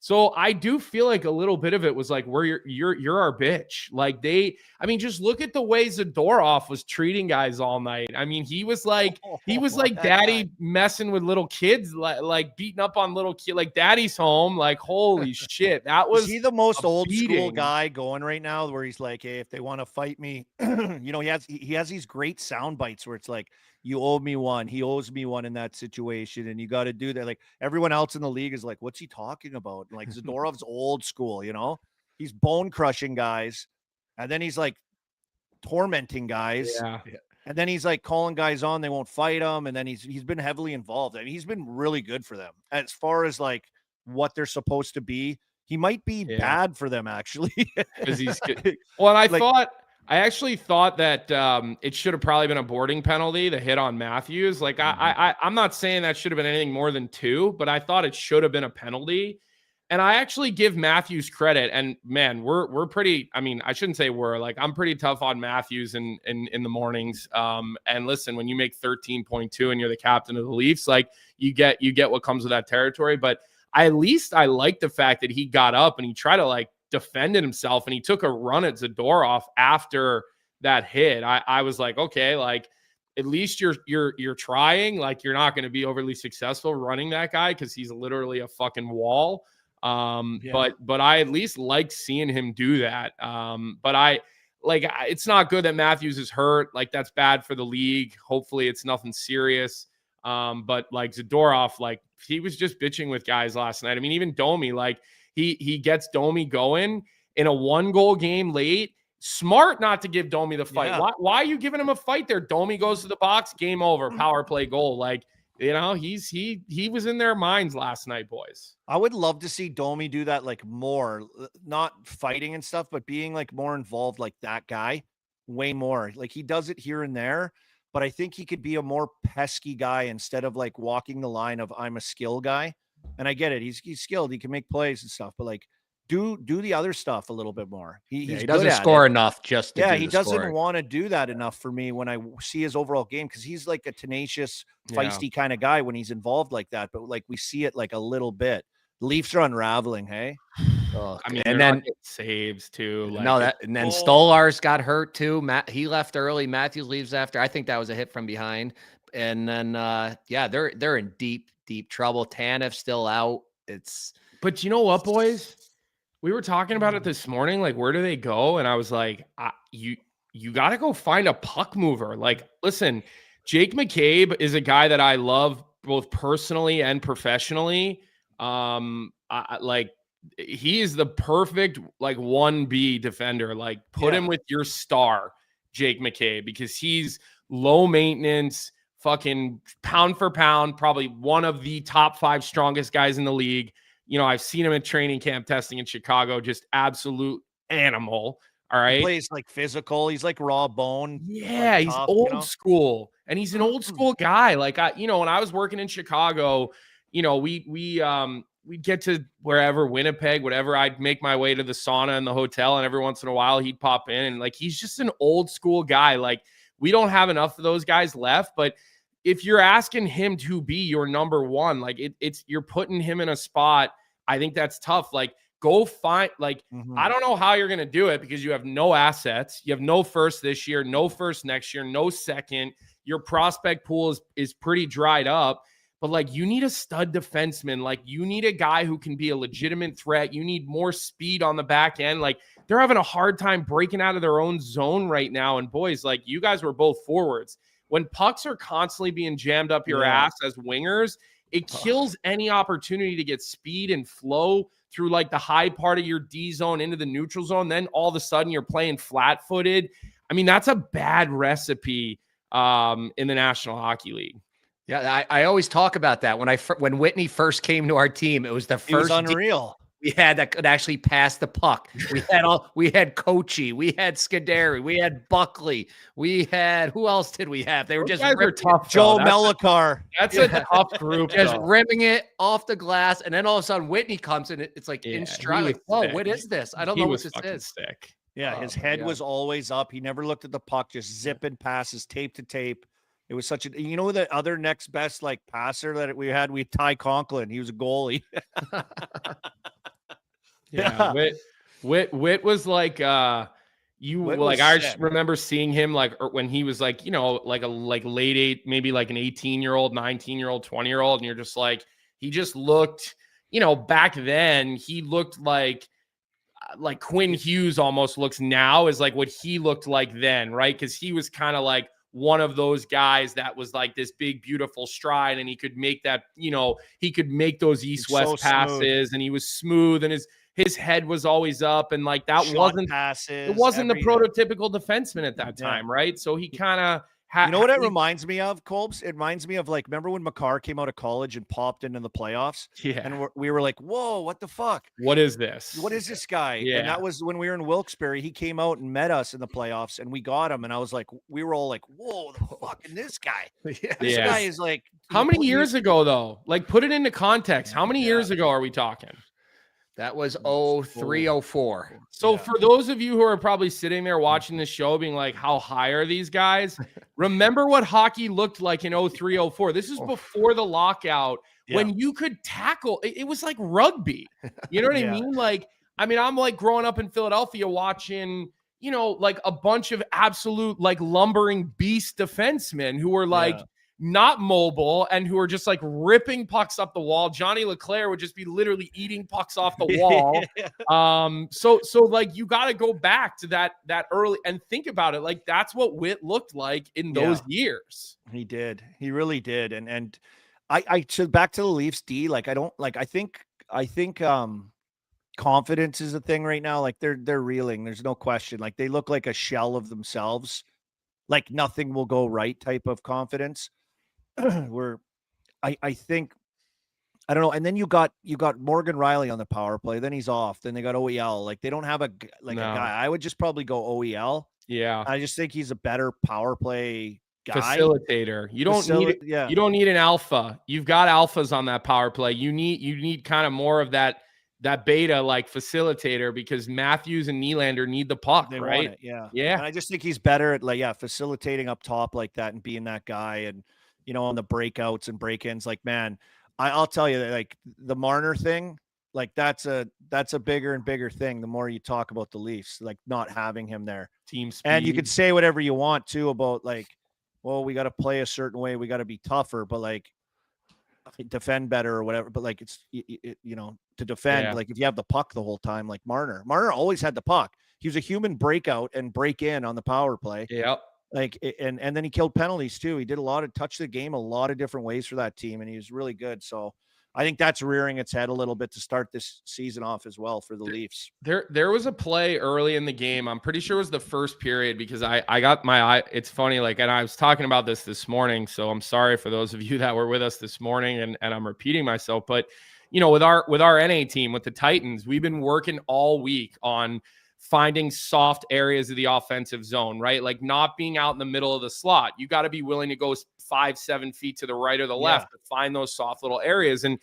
Speaker 5: So I do feel like a little bit of it was like, you're our bitch. Like just look at the way Zadorov was treating guys all night. I mean, he was like daddy messing with little kids, like beating up on little kids, like daddy's home. Like, holy shit. That was,
Speaker 3: is he the most old school guy going right now where he's like, hey, if they want to fight me, he has these great sound bites where it's like, you owe me one. He owes me one in that situation. And you got to do that. Like, everyone else in the league is like, what's he talking about? And like, Zadorov's old school, he's bone crushing guys. And then he's like tormenting guys.
Speaker 5: Yeah.
Speaker 3: And then he's like calling guys on, they won't fight him. And then he's been heavily involved. I mean, he's been really good for them as far as like what they're supposed to be. He might be bad for them, actually.
Speaker 5: Because he's good. Well, and I actually thought that it should have probably been a boarding penalty, the hit on Matthews. Like, I'm not saying that should have been anything more than 2, but I thought it should have been a penalty. And I actually give Matthews credit. And man, we're pretty, I mean, I shouldn't say I'm pretty tough on Matthews in the mornings. And listen, when you make 13.2 and you're the captain of the Leafs, like you get what comes with that territory. But at least I like the fact that he got up and he tried to like defended himself and he took a run at Zadorov after that hit. I was like, okay, like at least you're trying. Like, you're not going to be overly successful running that guy because he's literally a fucking wall. But I at least like seeing him do that. But it's not good that Matthews is hurt. Like, that's bad for the league. Hopefully it's nothing serious. But like Zadorov, like he was just bitching with guys last night. I mean, even Domi, like he gets Domi going in a 1-goal game late. Smart not to give Domi the fight. Yeah. Why are you giving him a fight there? Domi goes to the box, game over, power play goal. Like, he was in their minds last night, boys.
Speaker 3: I would love to see Domi do that, like more, not fighting and stuff, but being like more involved, like that guy, way more. Like, he does it here and there, but I think he could be a more pesky guy instead of like walking the line of I'm a skill guy. And I get it. He's skilled. He can make plays and stuff, but like do the other stuff a little bit more. He
Speaker 2: doesn't score enough just to
Speaker 3: he doesn't want to do that enough for me when I see his overall game, because he's like a tenacious, feisty kind of guy when he's involved like that. But like we see it like a little bit. The Leafs are unraveling, hey?
Speaker 5: Oh, I mean, and then saves too. Like,
Speaker 2: and then Stolarz got hurt too. He left early. Matthews leaves after. I think that was a hit from behind. And then they're in deep trouble. Tanev's still out.
Speaker 5: But you know what, boys? We were talking about it this morning. Like, where do they go? And I was like, you got to go find a puck mover. Like, listen, Jake McCabe is a guy that I love both personally and professionally. He is the perfect like 1B defender. Like, put him with your star, Jake McCabe, because he's low maintenance, fucking pound for pound, probably one of the top 5 strongest guys in the league. I've seen him at training camp testing in Chicago, just absolute animal. All right.
Speaker 3: He plays like physical. He's like raw bone.
Speaker 5: Yeah. He's tough, old school, and he's an old school guy. Like, when I was working in Chicago, we'd get to wherever, Winnipeg, whatever. I'd make my way to the sauna in the hotel, and every once in a while he'd pop in, and like, he's just an old school guy. Like, we don't have enough of those guys left, but if you're asking him to be your number one, like you're putting him in a spot, I think that's tough. Like, go find, like, I don't know how you're going to do it because you have no assets. You have no first this year, no first next year, no second. Your prospect pool is pretty dried up. But, like, you need a stud defenseman. Like, you need a guy who can be a legitimate threat. You need more speed on the back end. Like, they're having a hard time breaking out of their own zone right now. And, boys, like, you guys were both forwards. When pucks are constantly being jammed up your ass as wingers, it kills any opportunity to get speed and flow through, like, the high part of your D zone into the neutral zone. Then all of a sudden you're playing flat-footed. I mean, that's a bad recipe in the National Hockey League.
Speaker 2: Yeah, I always talk about that. When Whitney first came to our team, it was the first.
Speaker 3: It was unreal.
Speaker 2: We had that could actually pass the puck. We had Kochi, we had Scuderi, we had Buckley, we had, who else did we have? They were
Speaker 5: Those
Speaker 2: just
Speaker 5: guys are tough.
Speaker 3: Joe Melikar.
Speaker 5: That's a tough group.
Speaker 2: Just ripping it off the glass, and then all of a sudden Whitney comes in. It's like in stride. Like, whoa, what is this? I don't know what this is.
Speaker 5: Sick.
Speaker 3: Yeah, his head was always up. He never looked at the puck, just zipping passes, tape to tape. It was such a, you know, the other next best like passer that we had Ty Conklin. He was a goalie.
Speaker 5: Yeah. Whit was like, I just remember seeing him like when he was like, you know, like late eight, maybe like an 18-year-old, 19-year-old, 20-year-old. And you're just like, he just looked, you know, back then he looked like Quinn Hughes almost looks now is like what he looked like then. Right. Cause he was kind of like one of those guys that was like this big, beautiful stride, and he could make that, you know, he could make those east-west passes, and he was smooth, and his head was always up, and like that wasn't the prototypical defenseman at that time, right? So he kind of had.
Speaker 3: You know what it reminds me of, Colbs? It reminds me of like, remember when Makar came out of college and popped into the playoffs?
Speaker 5: Yeah,
Speaker 3: and we were like, "Whoa, what the fuck?
Speaker 5: What is this?
Speaker 3: What is this guy?"
Speaker 5: Yeah,
Speaker 3: and that was when we were in Wilkes-Barre. He came out and met us in the playoffs, and we got him. And I was like, we were all like, "Whoa, the fucking this guy! This guy is like."
Speaker 5: How many years ago though? Like, put it into context. How many years ago are we talking?
Speaker 2: That was 03, 04.
Speaker 5: So for those of you who are probably sitting there watching this show being like, how high are these guys? Remember what hockey looked like in 03, 04. This is before the lockout when you could tackle. It was like rugby. You know what I mean? Like, I mean, I'm like growing up in Philadelphia watching, you know, like a bunch of absolute like lumbering beast defensemen who were like, not mobile and who are just like ripping pucks up the wall. Johnny Leclerc would just be literally eating pucks off the wall. So like you got to go back to that early and think about it. Like that's what Witt looked like in those years.
Speaker 3: He did. He really did. And I so back to the Leafs D, like I think confidence is a thing right now. Like they're reeling. There's no question. Like they look like a shell of themselves. Like nothing will go right type of confidence. Where I think, I don't know. And then you got Morgan Riley on the power play. Then he's off. Then they got OEL. Like they don't have a guy. I would just probably go OEL.
Speaker 5: Yeah.
Speaker 3: I just think he's a better power play guy.
Speaker 5: Facilitator. You don't need an alpha. You've got alphas on that power play. You need kind of more of that beta like facilitator because Matthews and Nylander need the puck,
Speaker 3: they
Speaker 5: right?
Speaker 3: Want it, yeah. And I just think he's better at like facilitating up top like that and being that guy and you know on the breakouts and break-ins. Like man, I'll tell you that like the Marner thing, like that's a bigger and bigger thing the more you talk about the Leafs, like not having him there.
Speaker 5: Team speed.
Speaker 3: And you could say whatever you want too about like, well, we got to play a certain way, we got to be tougher, but like defend better or whatever, but like it's you know to defend like if you have the puck the whole time, like Marner always had the puck. He was a human breakout and break in on the power play. Like and then he killed penalties too. He did a lot of touch the game a lot of different ways for that team, and he was really good. So I think that's rearing its head a little bit to start this season off as well for the Leafs.
Speaker 5: There was a play early in the game. I'm pretty sure it was the first period because I got my eye. It's funny, like, and I was talking about this morning, so I'm sorry for those of you that were with us this morning, and I'm repeating myself. But you know, with our NA team, with the Titans, we've been working all week on finding soft areas of the offensive zone, right? Like not being out in the middle of the slot. You got to be willing to go 5-7 feet to the right or the left to find those soft little areas. And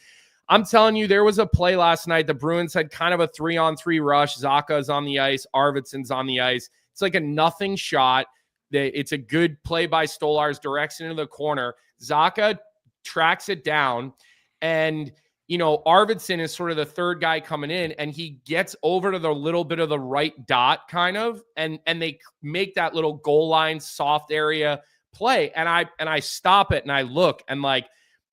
Speaker 5: I'm telling you, there was a play last night. The Bruins had kind of a 3-on-3 rush. Zaka is on the ice. Arvidsson's on the ice. It's like a nothing shot. It's a good play by Stolarz, directs into the corner. Zaka tracks it down, and Arvidsson is sort of the third guy coming in, and he gets over to the little bit of the right dot kind of, and they make that little goal line soft area play. And I stop it and I look, and like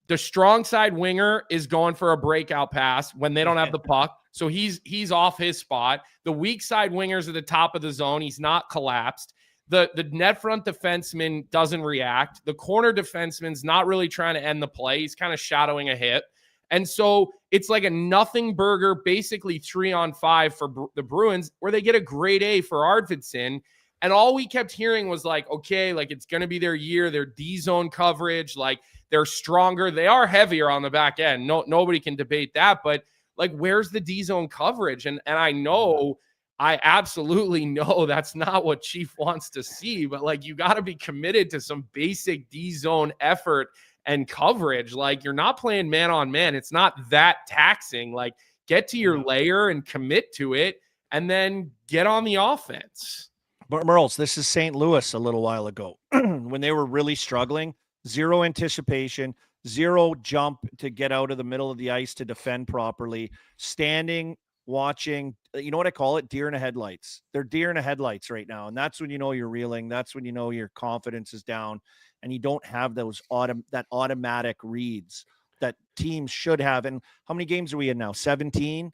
Speaker 5: the strong side winger is going for a breakout pass when they don't have the puck. So he's off his spot. The weak side winger's at the top of the zone. He's not collapsed. The net front defenseman doesn't react. The corner defenseman's not really trying to end the play. He's kind of shadowing a hit. And so it's like a nothing burger, basically 3-on-5 for the Bruins, where they get a grade A for Arvidsson. And all we kept hearing was like, okay, like it's going to be their year, their D-zone coverage, like they're stronger. They are heavier on the back end. Nobody can debate that. But like, where's the D-zone coverage? And I absolutely know that's not what Chief wants to see, but like, you got to be committed to some basic D-zone effort and coverage. Like, you're not playing man on man. It's not that taxing. Like, get to your layer and commit to it, and then get on the offense.
Speaker 3: But Merles, this is St. Louis a little while ago when they were really struggling. Zero anticipation, zero jump to get out of the middle of the ice to defend properly, standing, watching. You know what I call it? Deer in the headlights. They're deer in the headlights right now. And that's when you know you're reeling. That's when you know your confidence is down and you don't have those automatic reads that teams should have. And how many games are we in now? 17,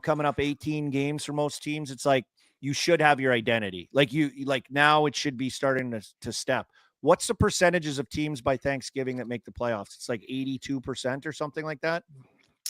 Speaker 3: coming up 18 games for most teams. It's like, you should have your identity. Like now it should be starting to step. What's the percentages of teams by Thanksgiving that make the playoffs? It's like 82% or something like that.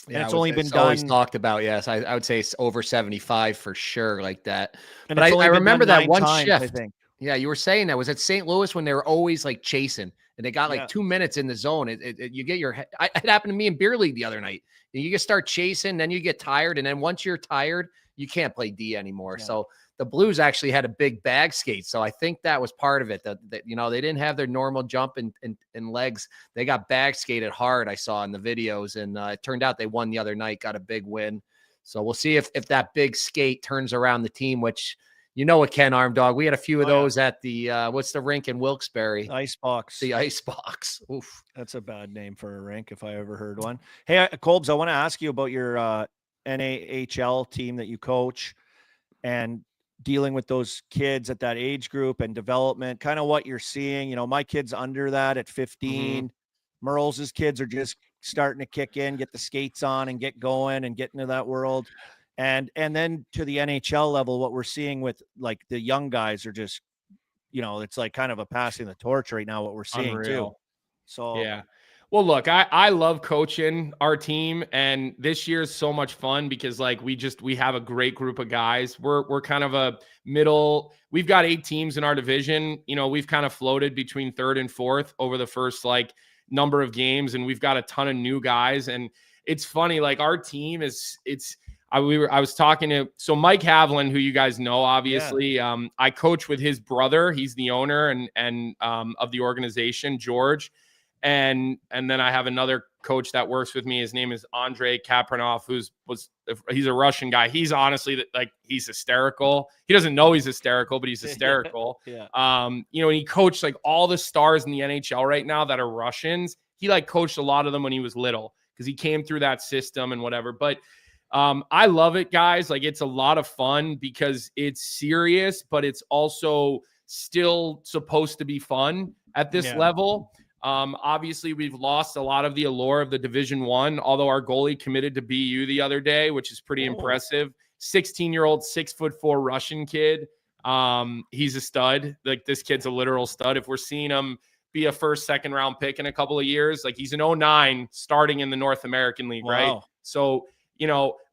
Speaker 2: Yeah,
Speaker 3: it's only been done.
Speaker 2: Always talked about. Yes, I would say it's over 75 for sure, like that.
Speaker 3: And
Speaker 2: but I remember that one
Speaker 3: times,
Speaker 2: shift.
Speaker 3: I think.
Speaker 2: Yeah, you were saying that was at St. Louis when they were always like chasing, and they got like 2 minutes in the zone. You get your head. It happened to me in beer league the other night. You just start chasing, then you get tired, and then once you're tired, you can't play D anymore. Yeah. So the Blues actually had a big bag skate. So I think that was part of it, that they didn't have their normal jump and legs. They got bag skated hard, I saw in the videos, and it turned out they won the other night, got a big win. So we'll see if that big skate turns around the team, which it can, Arm Dog. We had a few of those at the what's the rink in Wilkes-Barre?
Speaker 3: Icebox.
Speaker 2: The Icebox. Oof.
Speaker 3: That's a bad name for a rink if I ever heard one. Hey, Colbs, I want to ask you about your NAHL team that you coach and dealing with those kids at that age group and development, kind of what you're seeing. My kid's under that at 15. Merles's kids are just starting to kick in, get the skates on and get going and get into that world. And then to the NHL level, what we're seeing with like the young guys are just, it's like kind of a passing the torch right now, what we're seeing too. So
Speaker 5: yeah. Well, look, I love coaching our team, and this year is so much fun because like we have a great group of guys. We're kind of a middle. We've got 8 teams in our division. We've kind of floated between 3rd and 4th over the first like number of games, and we've got a ton of new guys. And it's funny, like our team I was talking to Mike Havlin, who you guys know, obviously. Yeah. I coach with his brother. He's the owner and of the organization, George. And then I have another coach that works with me. His name is Andrei Kapranov, he's a Russian guy. He's honestly he's hysterical. He doesn't know he's hysterical, but he's hysterical. Yeah. And he coached like all the stars in the NHL right now that are Russians. He like coached a lot of them when he was little because he came through that system and whatever. But I love it, guys. Like, it's a lot of fun because it's serious, but it's also still supposed to be fun at this level. Obviously we've lost a lot of the allure of the Division I, although our goalie committed to BU the other day, which is pretty impressive. 16-year-old, 6'4" Russian kid. He's a stud. Like, this kid's a literal stud. If we're seeing him be a first, second round pick in a couple of years, like he's an 09 starting in the North American League. Wow. Right. So,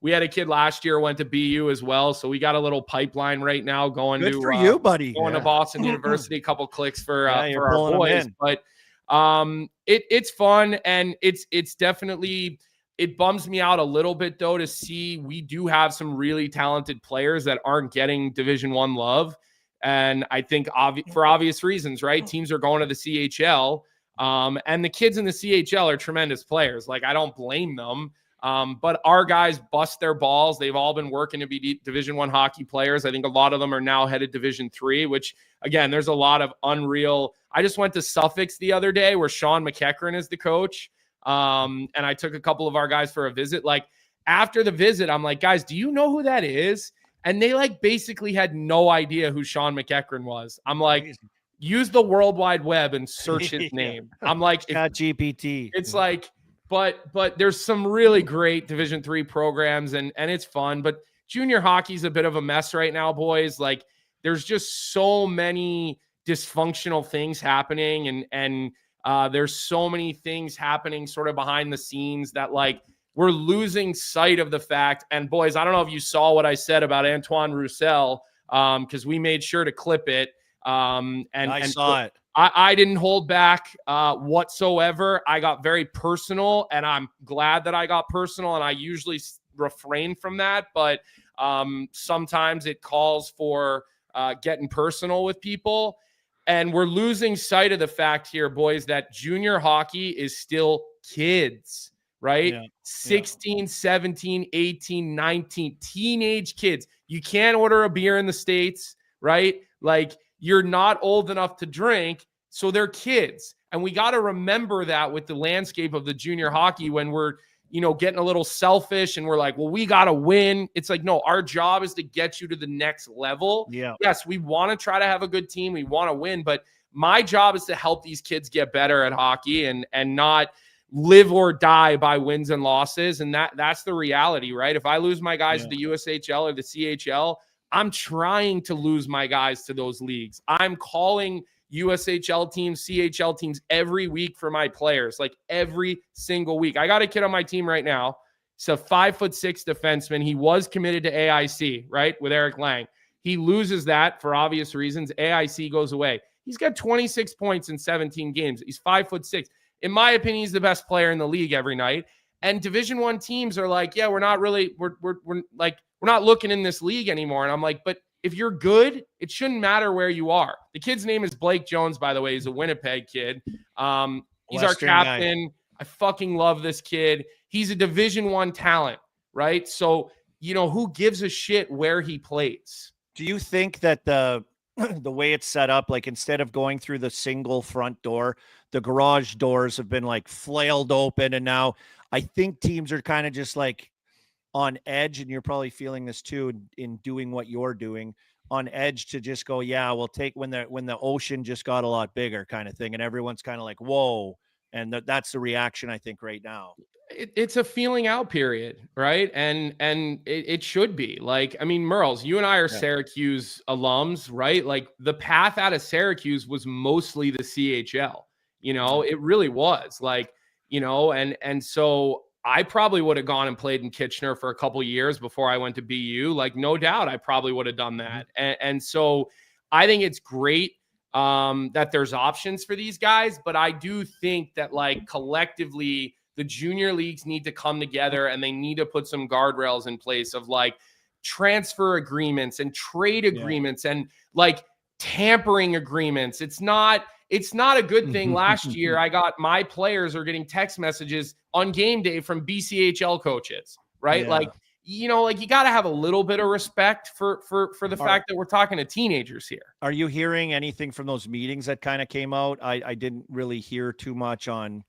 Speaker 5: we had a kid last year went to BU as well. So we got a little pipeline right now going
Speaker 3: Good for you, buddy.
Speaker 5: Going to Boston University, a couple clicks for our boys. But it's fun, and it's definitely, it bums me out a little bit though to see we do have some really talented players that aren't getting Division I love, and I think for obvious reasons, right? Teams are going to the CHL, and the kids in the CHL are tremendous players. Like, I don't blame them, but our guys bust their balls. They've all been working to be Division I hockey players. I think a lot of them are now headed Division III, which again, there's a lot of unreal. I just went to Suffolk the other day where Sean McEachran is the coach. And I took a couple of our guys for a visit. Like after the visit, I'm like, guys, do you know who that is? And they like basically had no idea who Sean McEachran was. I'm like, use the World Wide Web and search his name. I'm like,
Speaker 3: GPT.
Speaker 5: It's like, but there's some really great Division III programs and it's fun. But junior hockey's a bit of a mess right now, boys. Like there's just so many dysfunctional things happening and there's so many things happening sort of behind the scenes that like we're losing sight of the fact. And boys, I don't know if you saw what I said about Antoine Roussel, because we made sure to clip it. And
Speaker 3: I saw it.
Speaker 5: I didn't hold back whatsoever. I got very personal, and I'm glad that I got personal, and I usually refrain from that. But sometimes it calls for getting personal with people. And we're losing sight of the fact here, boys, that junior hockey is still kids, right? Yeah. 16, 17, 18, 19, teenage kids. You can't order a beer in the States, right? Like, you're not old enough to drink, so they're kids. And we got to remember that with the landscape of the junior hockey when we're, getting a little selfish and we're like, well, we got to win. It's like, no, our job is to get you to the next level. Yeah. Yes, we want to try to have a good team. We want to win, but my job is to help these kids get better at hockey and not live or die by wins and losses. And that's the reality, right? If I lose my guys at the USHL or the CHL, I'm trying to lose my guys to those leagues. I'm calling USHL teams, CHL teams every week for my players, like every single week. I got a kid on my team right now. He's a 5'6" defenseman. He was committed to AIC, right, with Eric Lang. He loses that for obvious reasons. AIC goes away. He's got 26 points in 17 games. He's 5'6". In my opinion, he's the best player in the league every night. And Division I teams are like, yeah, we're not looking in this league anymore. And I'm like, but if you're good, it shouldn't matter where you are. The kid's name is Blake Jones, by the way. He's a Winnipeg kid. He's Western our captain. Guy. I fucking love this kid. He's a Division I talent, right? So, who gives a shit where he plays?
Speaker 3: Do you think that the way it's set up, like instead of going through the single front door, the garage doors have been like flailed open, and now I think teams are kind of just like on edge, and you're probably feeling this too in doing what you're doing, on edge to just go, yeah, we'll take when the ocean just got a lot bigger kind of thing, and everyone's kind of like, whoa, and that's the reaction I think right now.
Speaker 5: It's a feeling out period, right? And it should be. Like, I mean, Merles, you and I are Syracuse alums, right? Like the path out of Syracuse was mostly the CHL, it really was like, and so I probably would have gone and played in Kitchener for a couple years before I went to BU. Like, no doubt I probably would have done that. And so I think it's great that there's options for these guys, but I do think that like collectively the junior leagues need to come together and they need to put some guardrails in place of like transfer agreements and trade agreements and like tampering agreements. It's not a good thing. Last year, my players are getting text messages on game day from BCHL coaches, right? Yeah. Like, you got to have a little bit of respect for the fact that we're talking to teenagers here.
Speaker 3: Are you hearing anything from those meetings that kind of came out? I didn't really hear too much on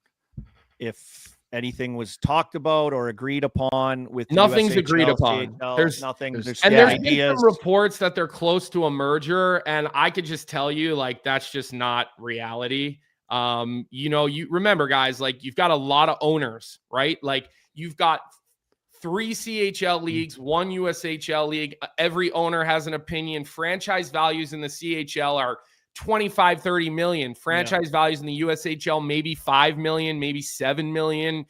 Speaker 3: if anything was talked about or agreed upon with
Speaker 5: nothing's
Speaker 3: USHL,
Speaker 5: agreed upon.
Speaker 3: CHL,
Speaker 5: there's
Speaker 3: nothing.
Speaker 5: There's been some reports that they're close to a merger, and I could just tell you, like, that's just not reality. You remember, guys, like you've got a lot of owners, right? Like you've got 3 CHL leagues, 1 USHL league. Every owner has an opinion. Franchise values in the CHL are 25, 30 million. Franchise values in the USHL, maybe 5 million, maybe 7 million.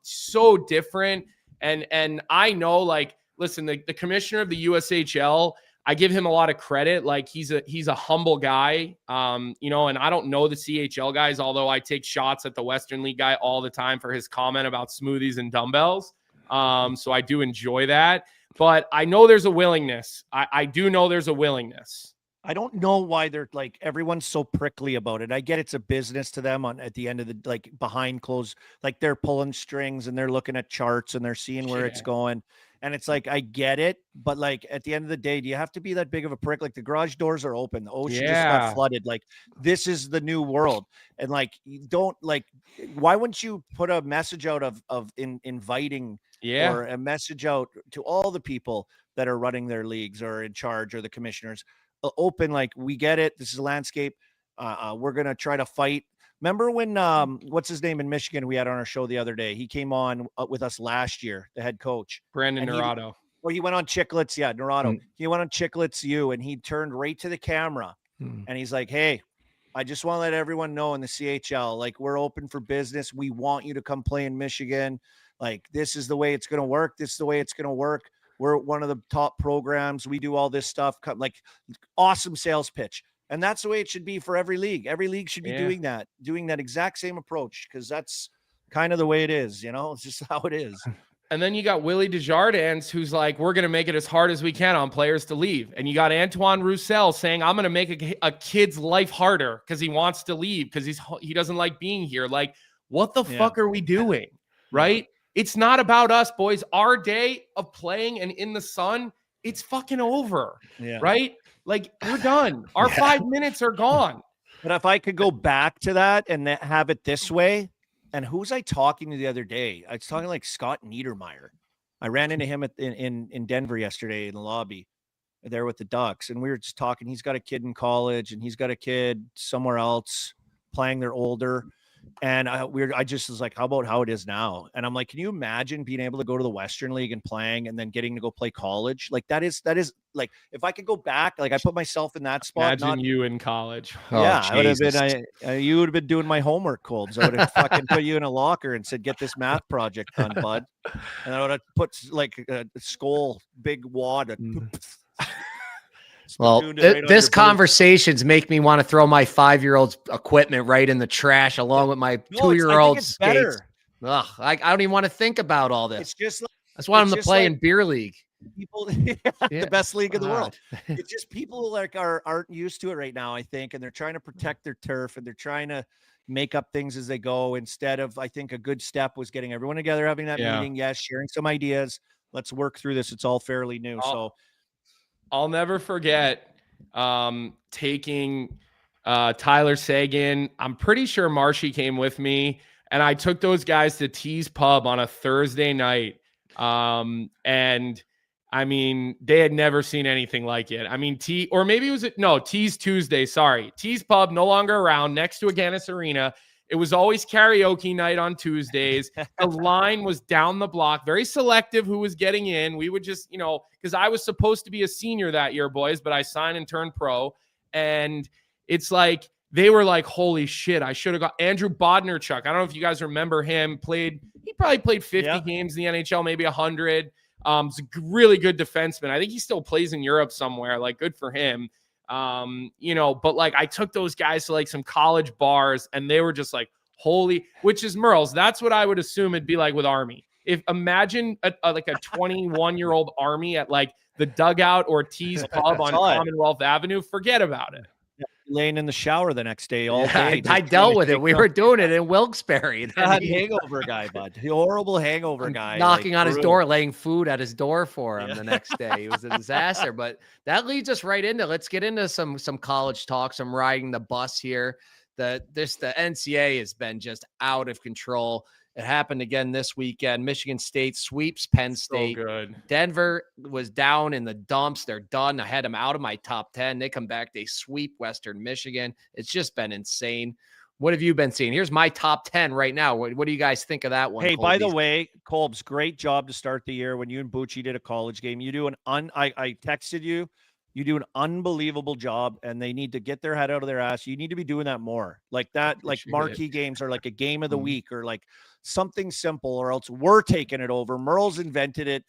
Speaker 5: So different. And I know, like, listen, the commissioner of the USHL, I give him a lot of credit. Like he's a humble guy. And I don't know the CHL guys, although I take shots at the Western League guy all the time for his comment about smoothies and dumbbells. So I do enjoy that, but I know there's a willingness. I do know there's a willingness.
Speaker 3: I don't know why they're like, everyone's so prickly about it. I get it's a business to them at the end of the, like behind closed, like they're pulling strings and they're looking at charts and they're seeing where it's going. And it's like, I get it, but like at the end of the day, do you have to be that big of a prick? Like the garage doors are open. The ocean just got flooded. Like this is the new world. And like, you don't like, why wouldn't you put a message out of inviting or a message out to all the people that are running their leagues or in charge or the commissioners open? Like, we get it. This is a landscape. We're going to try to fight. Remember when, what's his name in Michigan we had on our show the other day? He came on with us last year, the head coach.
Speaker 5: Brandon Naurato.
Speaker 3: He went on Chicklets. Yeah, Naurato. He went on Chicklets U, and he turned right to the camera. And he's like, hey, I just want to let everyone know in the CHL, like, we're open for business. We want you to come play in Michigan. Like, this is the way it's going to work. This is the way it's going to work. We're one of the top programs. We do all this stuff. Like, awesome sales pitch. And that's the way it should be for every league. Every league should be doing that exact same approach, because that's kind of the way it is. You know, it's just how it is.
Speaker 5: And then you got Willie Desjardins, who's like, we're going to make it as hard as we can on players to leave. And you got Antoine Roussel saying, I'm going to make a kid's life harder because he wants to leave because he doesn't like being here. Like, what the fuck are we doing? Right? It's not about us, boys. Our day of playing and in the sun, it's fucking over. Right? Like, we're done. Our 5 minutes are gone.
Speaker 3: But if I could go back to that and have it this way, and who's I talking to the other day? I was talking like Scott Niedermeyer. I ran into him in Denver yesterday in the lobby there with the Ducks. And we were just talking. He's got a kid in college and he's got a kid somewhere else playing. They're older. And I just was like, how about how it is now? And I'm like, can you imagine being able to go to the Western League and playing and then getting to go play college? Like, that is like, if I could go back, like, I put myself in that spot.
Speaker 5: Imagine you in college.
Speaker 3: I would have been, you would have been doing my homework, Colbs. I would have fucking put you in a locker and said, get this math project done, bud. And I would have put like a skull, big wad.
Speaker 2: Well, this conversations make me want to throw my 5-year-old's equipment right in the trash along with my 2-year-old's skates. Ugh, I don't even want to think about all this.
Speaker 3: It's just like,
Speaker 2: I just want him to play in beer league.
Speaker 3: People, the best league in the world. It's just people like aren't used to it right now, I think, and they're trying to protect their turf and they're trying to make up things as they go. Instead of, I think a good step was getting everyone together, having that meeting. Yes, sharing some ideas. Let's work through this. It's all fairly new.
Speaker 5: I'll never forget taking Tyler Sagan. I'm pretty sure Marshy came with me, and I took those guys to T's Pub on a Thursday night. And I mean, they had never seen anything like it. I mean, T's Tuesday. Sorry. T's Pub, no longer around, next to Agganis Arena. It was always karaoke night on Tuesdays. The line was down the block, very selective who was getting in. We would just, because I was supposed to be a senior that year, boys, but I signed and turned pro. And it's like, they were like, holy shit, I should have got Andrew Bodnarchuk. I don't know if you guys remember him. He probably played 50 games in the NHL, maybe 100. He's a really good defenseman. I think he still plays in Europe somewhere. Like, good for him. But like, I took those guys to like some college bars and they were just like, holy, which is Merles. That's what I would assume it'd be like with Army. If imagine like a 21-year-old Army at like the Dugout or T's Pub on Commonwealth Avenue, forget about it.
Speaker 3: Laying in the shower the next day all day.
Speaker 2: I dealt with it. We were doing it in Wilkes-Barre.
Speaker 3: That hangover guy, bud. The horrible hangover guy.
Speaker 2: Knocking on his door, laying food at his door for him the next day. It was a disaster. But that leads us right into, let's get into some college talk, some riding the bus here. The NCAA has been just out of control. It happened again this weekend. Michigan State sweeps Penn State.
Speaker 5: So good.
Speaker 2: Denver was down in the dumps. They're done. I had them out of my top 10. They come back. They sweep Western Michigan. It's just been insane. What have you been seeing? Here's my top 10 right now. What do you guys think of that one?
Speaker 3: Hey, by the way, Colbs, great job to start the year when you and Bucci did a college game. You do I texted you. You do an unbelievable job, and they need to get their head out of their ass. You need to be doing that more. Like that, like marquee games or like a game of the week or like something simple, or else we're taking it over. Merle's invented it.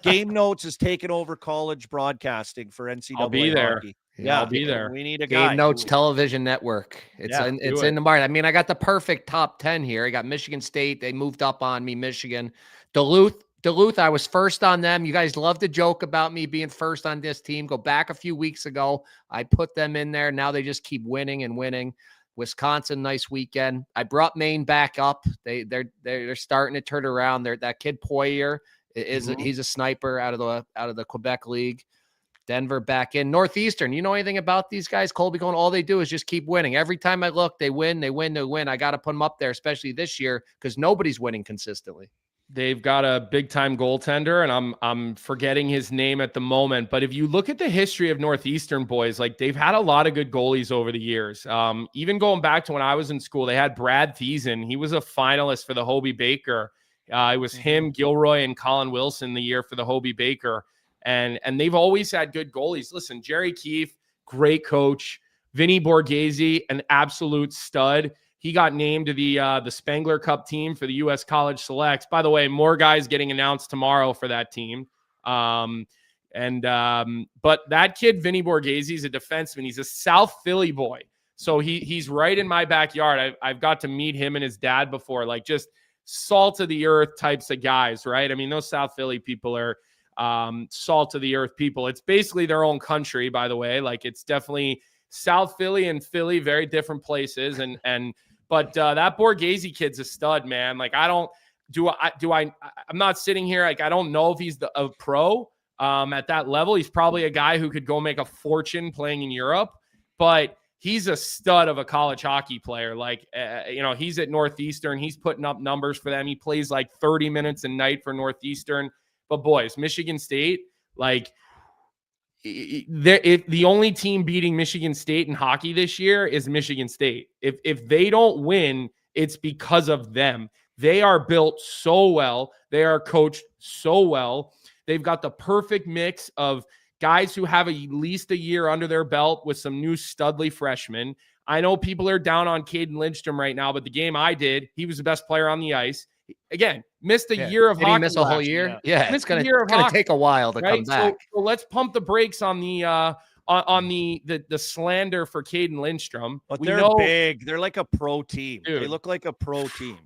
Speaker 3: Game Notes has taken over college broadcasting for NCAA.
Speaker 5: I'll be there.
Speaker 3: Hockey.
Speaker 5: Yeah, I'll be there.
Speaker 3: We need a guy.
Speaker 2: Game Notes Television Network. It's in the market. I mean, I got the perfect top 10 here. I got Michigan State. They moved up on me. Michigan, Duluth, I was first on them. You guys love to joke about me being first on this team. Go back a few weeks ago. I put them in there. Now they just keep winning and winning. Wisconsin, nice weekend. I brought Maine back up. They're starting to turn around. That kid Poirier He's a sniper out of the Quebec League. Denver back in. Northeastern, you know anything about these guys? Colby Cohen, all they do is just keep winning. Every time I look, they win. I got to put them up there, especially this year, because nobody's winning consistently.
Speaker 5: They've got a big-time goaltender, and I'm forgetting his name at the moment. But if you look at the history of Northeastern boys, like they've had a lot of good goalies over the years. Even going back to when I was in school, they had Brad Thiessen. He was a finalist for the Hobey Baker. It was him, Gilroy, and Colin Wilson the year for the Hobey Baker. And they've always had good goalies. Listen, Jerry Keefe, great coach. Vinny Borghese, an absolute stud. He got named to the Spengler Cup team for the U.S. College Selects. By the way, more guys getting announced tomorrow for that team. But that kid, Vinny Borghese, is a defenseman. He's a South Philly boy. So he's right in my backyard. I've got to meet him and his dad before, like just salt of the earth types of guys, right? I mean, those South Philly people are salt of the earth people. It's basically their own country, by the way. Like it's definitely South Philly and Philly, very different places. But that Borghese kid's a stud, man. Like I'm not sitting here. Like, I don't know if he's a pro at that level. He's probably a guy who could go make a fortune playing in Europe, but he's a stud of a college hockey player. Like, he's at Northeastern. He's putting up numbers for them. He plays like 30 minutes a night for Northeastern. But boys, Michigan State, like the only team beating Michigan State in hockey this year is Michigan State. If they don't win, it's because of them. They are built so well. They are coached so well. They've got the perfect mix of guys who have at least a year under their belt with some new studly freshmen. I know people are down on Caden Lindstrom right now, but the game I did, he was the best player on the ice. Again, missed a year of hockey.
Speaker 2: Did he miss a whole year? Yeah, it's going to take a while to come back.
Speaker 5: So let's pump the brakes on the slander for Caden Lindstrom.
Speaker 3: But they're big. They're like a pro team. Dude, they look like a pro team.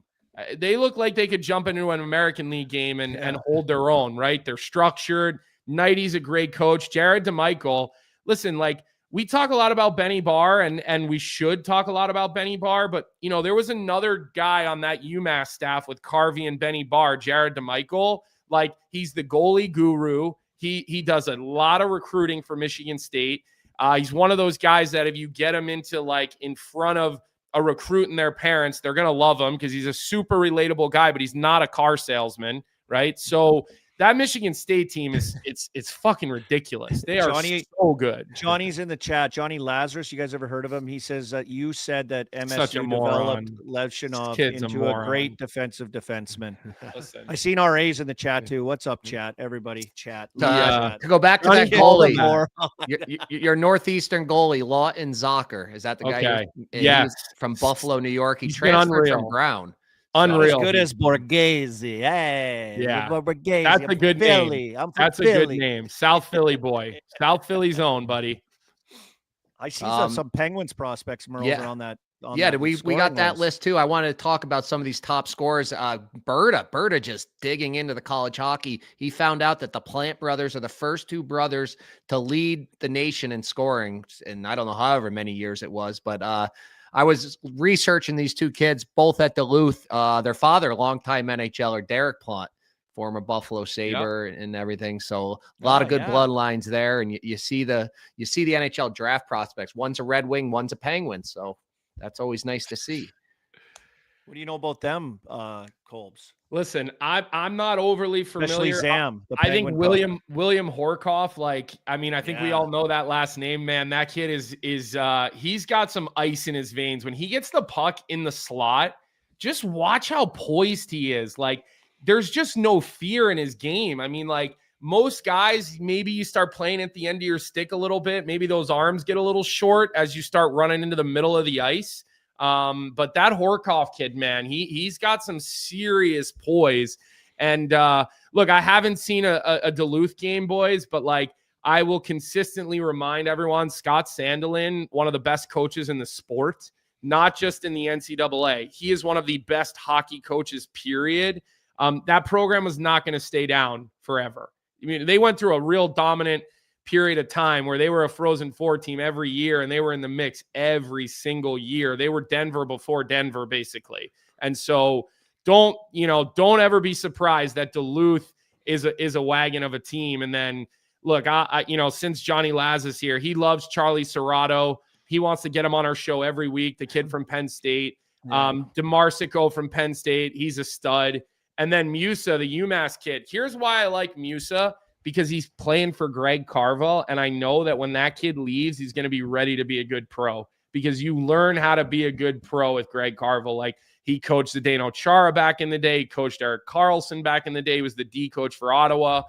Speaker 5: They look like they could jump into an American League game and hold their own, right? They're structured. Knighty's a great coach. Jared DeMichael. Listen, like, we talk a lot about Benny Barr, and we should talk a lot about Benny Barr, but, there was another guy on that UMass staff with Carvey and Benny Barr, Jared DeMichael. Like, he's the goalie guru. He does a lot of recruiting for Michigan State. He's one of those guys that if you get him into, like, in front of a recruit and their parents, they're going to love him because he's a super relatable guy, but he's not a car salesman, right? So that Michigan State team it's fucking ridiculous. They are so good.
Speaker 3: Johnny's in the chat. Johnny Lazarus, you guys ever heard of him? He says that you said that MSU developed Levshinov into a great defensive defenseman.
Speaker 5: Listen.
Speaker 3: I seen RAs in the chat too. What's up, chat? Everybody, chat.
Speaker 2: To go back to that goalie, your Northeastern goalie, Lawton Zocker. Is that the guy?
Speaker 5: Okay. Yes.
Speaker 2: From Buffalo, New York. He transferred from Brown.
Speaker 5: Unreal.
Speaker 3: As good as Borghese. Hey,
Speaker 5: yeah.
Speaker 3: Borghese.
Speaker 5: That's a good
Speaker 3: Philly.
Speaker 5: name. That's a good name. South Philly boy. South Philly's own, buddy.
Speaker 3: I see some Penguins prospects over on that.
Speaker 2: We got that list too. I wanted to talk about some of these top scorers. Berta just digging into the college hockey. He found out that the Plant brothers are the first two brothers to lead the nation in scoring. And I don't know however many years it was, but I was researching these two kids, both at Duluth. Their father, longtime NHLer, Derek Plant, former Buffalo Sabre and everything. So a lot of good bloodlines there. And you see the NHL draft prospects. One's a Red Wing, one's a Penguin. So that's always nice to see.
Speaker 3: What do you know about them, Colbs?
Speaker 5: Listen, I'm not overly familiar.
Speaker 3: Especially Zam.
Speaker 5: I think William Horkoff. Like, I mean, I think we all know that last name, man. That kid is he's got some ice in his veins. When he gets the puck in the slot, just watch how poised he is. Like, there's just no fear in his game. I mean, like, most guys, maybe you start playing at the end of your stick a little bit. Maybe those arms get a little short as you start running into the middle of the ice. But that Horkoff kid, man, he's got some serious poise. And look, I haven't seen a Duluth game, boys, but like, I will consistently remind everyone, Scott Sandelin, one of the best coaches in the sport, not just in the NCAA. He is one of the best hockey coaches, period. That program was not going to stay down forever. I mean, they went through a real dominant period of time where they were a Frozen Four team every year and they were in the mix every single year. They were Denver before Denver, basically. And so don't ever be surprised that Duluth is a wagon of a team. And then look, I since Johnny Laz is here, he loves Charlie Serrato. He wants to get him on our show every week. The kid from Penn State, DeMarsico from Penn State, he's a stud. And then Musa, the UMass kid. Here's why I like Musa, because he's playing for Greg Carvel. And I know that when that kid leaves, he's going to be ready to be a good pro, because you learn how to be a good pro with Greg Carvel. Like, he coached Zdeno Chara back in the day. He coached Erik Karlsson back in the day. He was the D coach for Ottawa.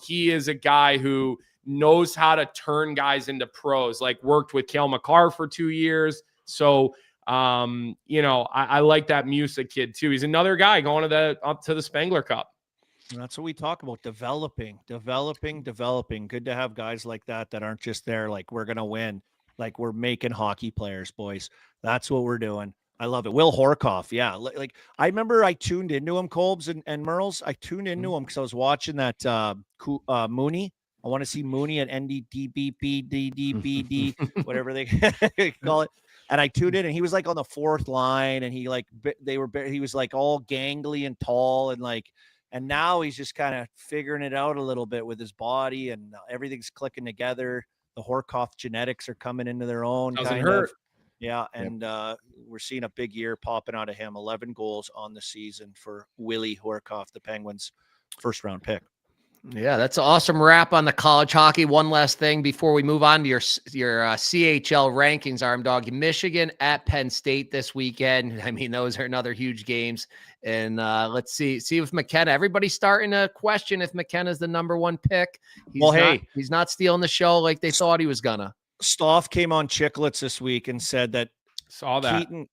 Speaker 5: He is a guy who knows how to turn guys into pros, like worked with Cale Makar for 2 years. So, I like that Musa kid too. He's another guy going up to the Spengler Cup.
Speaker 3: That's what we talk about. Developing. Good to have guys like that aren't just there like, we're going to win. Like, we're making hockey players, boys. That's what we're doing. I love it. Will Horkoff. Yeah. Like, I remember I tuned into him, Colbs and Merles. I tuned into him because I was watching that Mooney. I want to see Mooney at NDDBBDDBD, whatever they call it. And I tuned in, and he was like on the fourth line, and he was like all gangly and tall, and now he's just kind of figuring it out a little bit with his body, and everything's clicking together. The Horkoff genetics are coming into their own.
Speaker 5: Doesn't hurt.
Speaker 3: Yeah, and we're seeing a big year popping out of him. 11 goals on the season for Willie Horkoff, the Penguins' first-round pick.
Speaker 2: Yeah, that's an awesome wrap on the college hockey. One last thing before we move on to your CHL rankings, Arm Dog. Michigan at Penn State this weekend. I mean, those are another huge games. And let's see if McKenna. Everybody's starting to question if McKenna's the number one pick. He's not stealing the show like they thought he was gonna.
Speaker 3: Stoff came on Chicklets this week and said that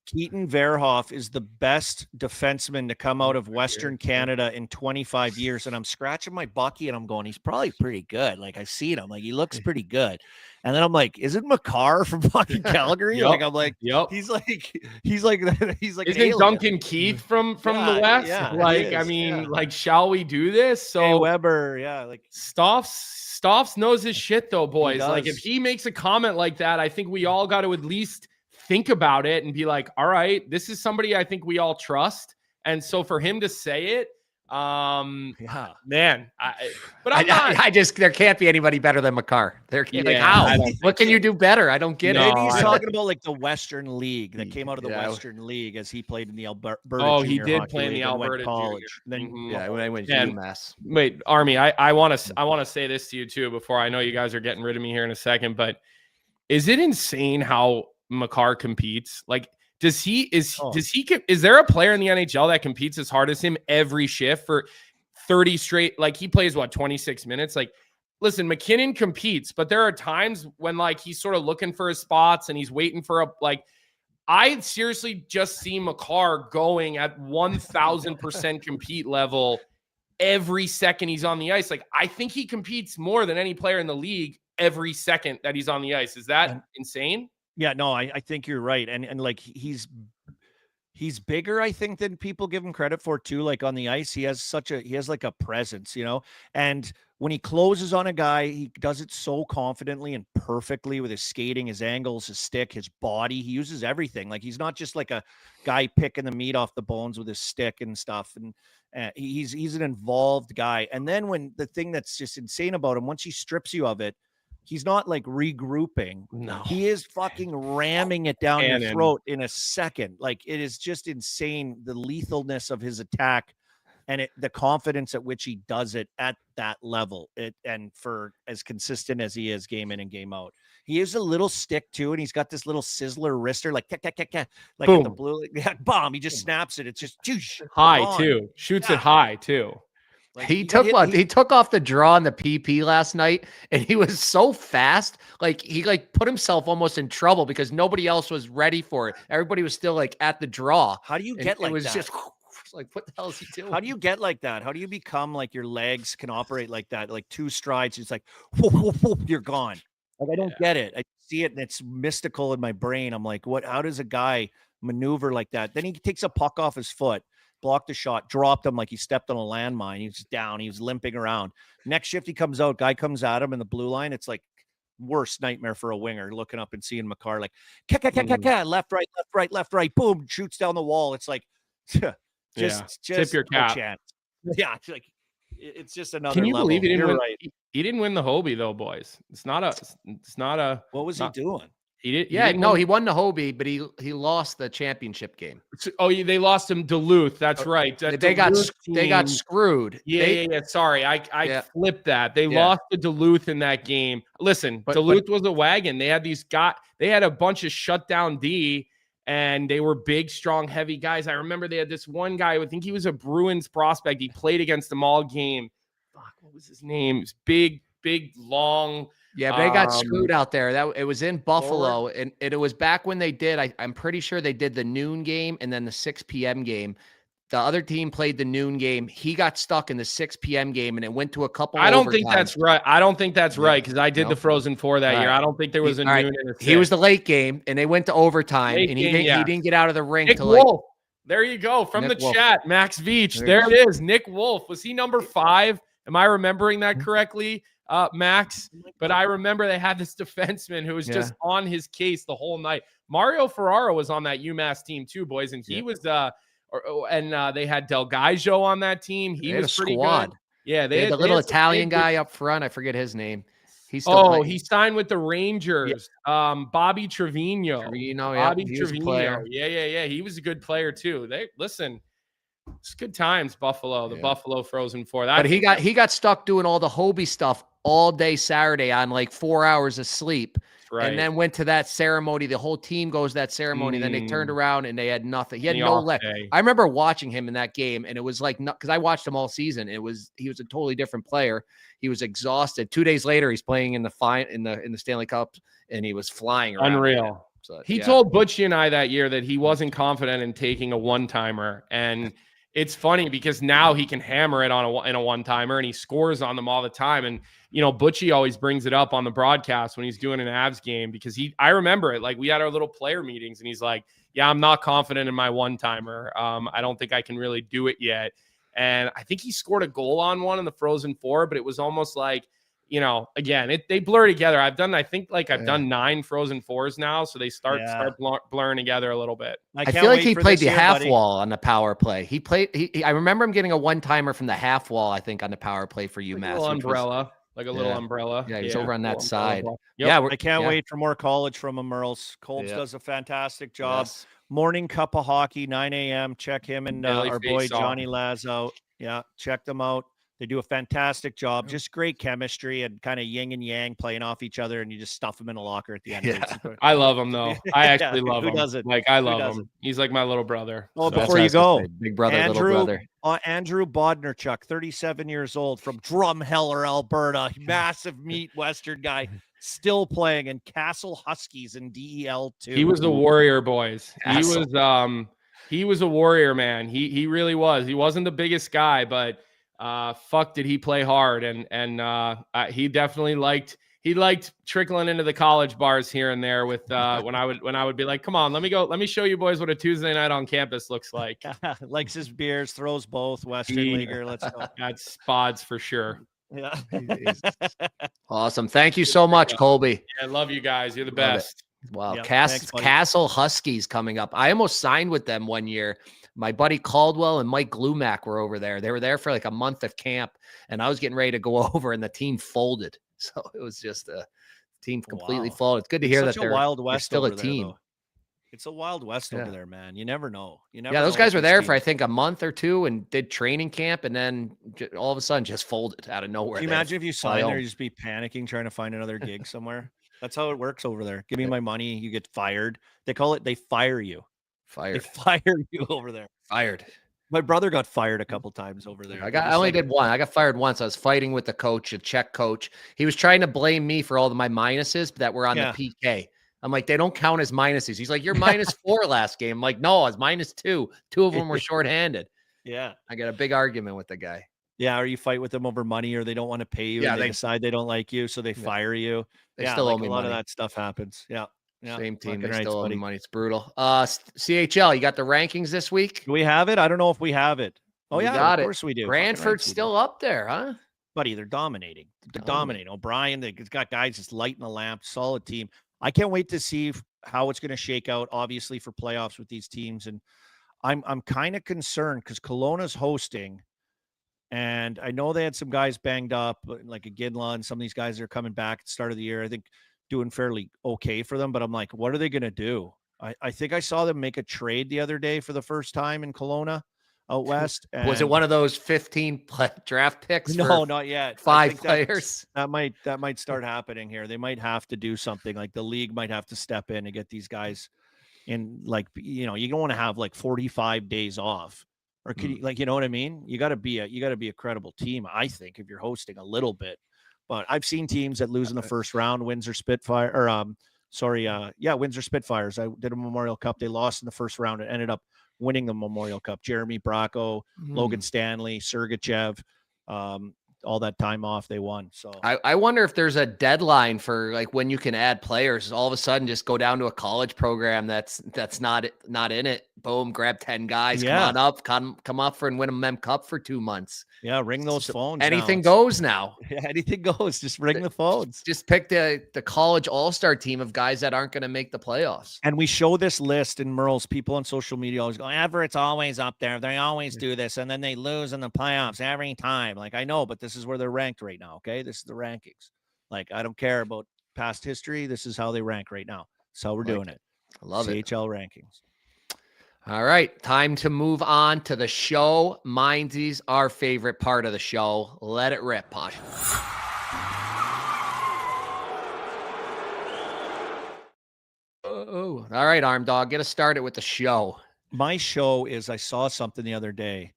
Speaker 3: Keaton Verhoff is the best defenseman to come out of Western Canada in 25 years. And I'm scratching my bucky and I'm going, he's probably pretty good. Like, I've seen him. Like, he looks pretty good. And then I'm like, isn't Makar from fucking Calgary?
Speaker 5: Yep.
Speaker 3: Like, I'm like,
Speaker 5: yep.
Speaker 3: He's like
Speaker 5: Isn't Duncan Keith from the West?
Speaker 3: Yeah,
Speaker 5: like, shall we do this? So
Speaker 3: hey, Weber, like
Speaker 5: Stoffs knows his shit though, boys. Like, if he makes a comment like that, I think we all got to at least think about it and be like, all right, this is somebody I think we all trust. And so for him to say it, man,
Speaker 2: there can't be anybody better than Makar. How? What can you do better? I don't get it.
Speaker 3: Maybe he's talking about like the Western League that came out of the Western League as he played in the Alberta.
Speaker 5: He did play in the Alberta college.
Speaker 3: Then
Speaker 2: when I went to UMass.
Speaker 5: Wait, Army, I want to say this to you too before I know you guys are getting rid of me here in a second, but is it insane how Makar competes? Like, is there a player in the NHL that competes as hard as him every shift for 30 straight? Like, he plays 26 minutes. Like, listen, McKinnon competes, but there are times when like he's sort of looking for his spots and he's waiting for I seriously just see Makar going at 1000% compete level every second he's on the ice. Like, I think he competes more than any player in the league every second that he's on the ice. Is that insane?
Speaker 3: Yeah, no, I think you're right. And like, he's bigger, I think, than people give him credit for too. Like, on the ice, he has like a presence, and when he closes on a guy, he does it so confidently and perfectly with his skating, his angles, his stick, his body. He uses everything. Like, he's not just like a guy picking the meat off the bones with his stick and stuff. And he's an involved guy. And then when the thing that's just insane about him, once he strips you of it, he's not like regrouping.
Speaker 2: No,
Speaker 3: he is fucking ramming it down your throat in a second. Like, it is just insane, the lethalness of his attack and the confidence at which he does it at that level. And for as consistent as he is game in and game out. He has a little stick too, and he's got this little sizzler wrister, like like
Speaker 5: boom.
Speaker 3: At the blue, bomb. He just snaps it. It's just
Speaker 5: high too. Shoots it high too.
Speaker 2: Like, he took off the draw in the PP last night, and he was so fast. Like, he put himself almost in trouble because nobody else was ready for it. Everybody was still like at the draw.
Speaker 3: How do you get like that? It was
Speaker 2: just like, what the hell is he doing?
Speaker 3: How do you get like that? How do you become like your legs can operate like that? Like 2 strides, it's like, whoop, whoop, whoop, you're gone. Like, I don't get it. I see it, and it's mystical in my brain. I'm like, what? How does a guy maneuver like that? Then he takes a puck off his foot. Blocked the shot, dropped him like he stepped on a landmine. He was down. He was limping around. Next shift, he comes out. Guy comes at him in the blue line. It's like worst nightmare for a winger, looking up and seeing Makar like, left, right, boom, shoots down the wall. It's like, just
Speaker 5: tip your cap.
Speaker 3: Chance. Yeah, it's like, it's just another.
Speaker 5: Can you
Speaker 3: level.
Speaker 5: believe he didn't
Speaker 3: You're
Speaker 5: win?
Speaker 3: right.
Speaker 5: He didn't win the Hobie though, boys. It's not a.
Speaker 3: What was he doing?
Speaker 5: He did.
Speaker 2: He won the Hobie, but he lost the championship game.
Speaker 5: They lost him Duluth. That's right.
Speaker 2: They got screwed.
Speaker 5: Yeah. Sorry, I flipped that. They lost to Duluth in that game. Listen, Duluth was a wagon. They had they had a bunch of shutdown D, and they were big, strong, heavy guys. I remember they had this one guy. I think he was a Bruins prospect. He played against them all game. Fuck, what was his name? It was big, long.
Speaker 2: Yeah, but they got screwed out there. It was in Buffalo, and it was back when they did. I'm pretty sure they did the noon game and then the 6 p.m. game. The other team played the noon game. He got stuck in the 6 p.m. game, and it went to a couple.
Speaker 5: I don't think that's right. I don't think that's right because I did the Frozen Four that year. I don't think there was a noon. And
Speaker 2: he was the late game, and they went to overtime, and he didn't get out of the ring
Speaker 5: Nick
Speaker 2: till
Speaker 5: Wolf. There you go from
Speaker 2: Nick
Speaker 5: the
Speaker 2: Wolf.
Speaker 5: chat. Max Veach. There it is. Nick Wolf. Was he number 5? Am I remembering that correctly? Max, but I remember they had this defenseman who was just on his case the whole night. Mario Ferraro was on that UMass team too, boys, and he was they had Del Gaijo on that team. He was pretty good. Yeah,
Speaker 2: they had the little Italian guy up front. I forget his name. He's still
Speaker 5: he signed with the Rangers. Bobby Trevino. Bobby Trevino. Yeah. He was a good player too. It's good times, Buffalo. The Buffalo Frozen Four.
Speaker 2: But he got stuck doing all the Hobie stuff all day Saturday on like 4 hours of sleep. Right. And then went to that ceremony. The whole team goes to that ceremony. Then they turned around and they had nothing. He had no leg. I remember watching him in that game, and it was like, because I watched him all season. He was a totally different player. He was exhausted. 2 days later, he's playing in the Stanley Cup, and he was flying around.
Speaker 5: Unreal. So, he told Butchie and I that year that he wasn't confident in taking a one-timer, and it's funny because now he can hammer it in a one-timer, and he scores on them all the time. And Butchie always brings it up on the broadcast when he's doing an Avs game because I remember it. Like, we had our little player meetings, and he's like, "Yeah, I'm not confident in my one-timer. I don't think I can really do it yet." And I think he scored a goal on one in the Frozen Four, but it was almost like, again, they blur together. I've done 9 Frozen Fours now, so they start blurring together a little bit.
Speaker 2: I feel like he played the half wall on the power play. I remember him getting a one-timer from the half wall, I think, on the power play for UMass.
Speaker 5: Like a little umbrella.
Speaker 2: Yeah, he's over on that side.
Speaker 5: Yep.
Speaker 3: Yeah, I can't wait for more college from him, Merles. Colbs does a fantastic job. Yes. Morning Cup of Hockey, 9 a.m. Check him and our boy Johnny Laz out. Yeah, check them out. They do a fantastic job. Just great chemistry and kind of yin and yang playing off each other, and you just stuff them in a locker at the end.
Speaker 5: I love him though. I actually love him.
Speaker 3: Who doesn't?
Speaker 5: Like, I love him. He's like my little brother.
Speaker 3: Oh, so before you go,
Speaker 2: big brother, little brother.
Speaker 3: Andrew Bodnarchuk, 37 years old, from Drumheller, Alberta, massive meat Western guy, still playing in Castle Huskies in DEL2.
Speaker 5: He was the warrior, boys. He was a warrior, man. He really was. He wasn't the biggest guy, but fuck, did he play hard? And he definitely liked trickling into the college bars here and there with when I would be like, come on, let me show you boys what a Tuesday night on campus looks like.
Speaker 3: Likes his beers, throws both, Western Leaguer. Let's go.
Speaker 5: That's spods for sure.
Speaker 3: Yeah.
Speaker 2: Awesome. Thank you so much, Colby.
Speaker 5: I love you guys. You're the best.
Speaker 2: Wow. Yep. Castle Huskies coming up. I almost signed with them one year. My buddy Caldwell and Mike Glumac were over there. They were there for like a month of camp, and I was getting ready to go over, and the team folded. So it was just a team completely folded. It's good to hear that they're Wild West still a team.
Speaker 3: There, it's a Wild West over there, man. You never know.
Speaker 2: Those guys were there for I think a month or two and did training camp, and then all of a sudden just folded out of nowhere.
Speaker 3: Can you imagine if you signed there, you'd just be panicking trying to find another gig somewhere? That's how it works over there. Give me my money, you get fired. They call it, they fire you.
Speaker 2: Fired.
Speaker 3: They fire you over there.
Speaker 2: Fired.
Speaker 3: My brother got fired a couple times over there.
Speaker 2: I only did one. I got fired once. I was fighting with the coach, a Czech coach. He was trying to blame me for all of my minuses that were on the PK. I'm like, they don't count as minuses. He's like, you're -4 last game. I'm like, no, I was -2. 2 of them were shorthanded.
Speaker 3: Yeah.
Speaker 2: I got a big argument with the guy.
Speaker 3: Yeah, or you fight with them over money, or they don't want to pay you. Yeah, and they decide they don't like you, so they fire you.
Speaker 2: They still owe me
Speaker 3: a lot
Speaker 2: money.
Speaker 3: of that stuff happens. Yeah.
Speaker 2: Same team. They still owe me money. It's brutal. CHL, you got the rankings this week?
Speaker 3: Do we have it? I don't know if we have it. Oh, yeah, of course we do.
Speaker 2: Brantford's still up there, huh?
Speaker 3: Buddy, they're dominating. They're dominating. O'Brien, they've got guys just lighting the lamp. Solid team. I can't wait to see how it's going to shake out, obviously, for playoffs with these teams. And I'm kind of concerned because Kelowna's hosting, And I know they had some guys banged up, like a Ginla, and some of these guys are coming back at the start of the year. I think doing fairly okay for them, but I'm like, what are they going to do? I think I saw them make a trade the other day for the first time in Kelowna out west.
Speaker 2: Was it one of those 15 draft picks?
Speaker 3: No, not yet.
Speaker 2: 5 players.
Speaker 3: That might start happening here. They might have to do something. Like the league might have to step in and get these guys in. Like, you don't want to have like 45 days off, or could you, like, you know what I mean? You got to be a credible team, I think, if you're hosting a little bit. But I've seen teams that lose in the first round. Windsor Spitfires. I did a Memorial Cup. They lost in the first round and ended up winning the Memorial Cup. Jeremy Bracco, Logan Stanley, Sergachev, all that time off, they won. So
Speaker 2: I wonder if there's a deadline for like when you can add players. All of a sudden, just go down to a college program that's not in it. Boom, grab 10 guys.
Speaker 3: Yeah.
Speaker 2: Come on up, come up for and win a Mem Cup for 2 months.
Speaker 3: Yeah, ring those phones.
Speaker 2: Anything goes now.
Speaker 3: Yeah, anything goes. Just ring the phones.
Speaker 2: Just pick the college all-star team of guys that aren't going to make the playoffs.
Speaker 3: And we show this list in Merle's. People on social media always go, Everett's always up there. They always do this. And then they lose in the playoffs every time. Like, I know, but this is where they're ranked right now. Okay. This is the rankings. Like, I don't care about past history. This is how they rank right now. That's how we're doing it.
Speaker 2: I love it.
Speaker 3: CHL rankings.
Speaker 2: All right, time to move on to the show. Mindsies, our favorite part of the show. Let it rip, Posh. Oh, all right, Arm Dog, get us started with the show.
Speaker 3: My show is, I saw something the other day.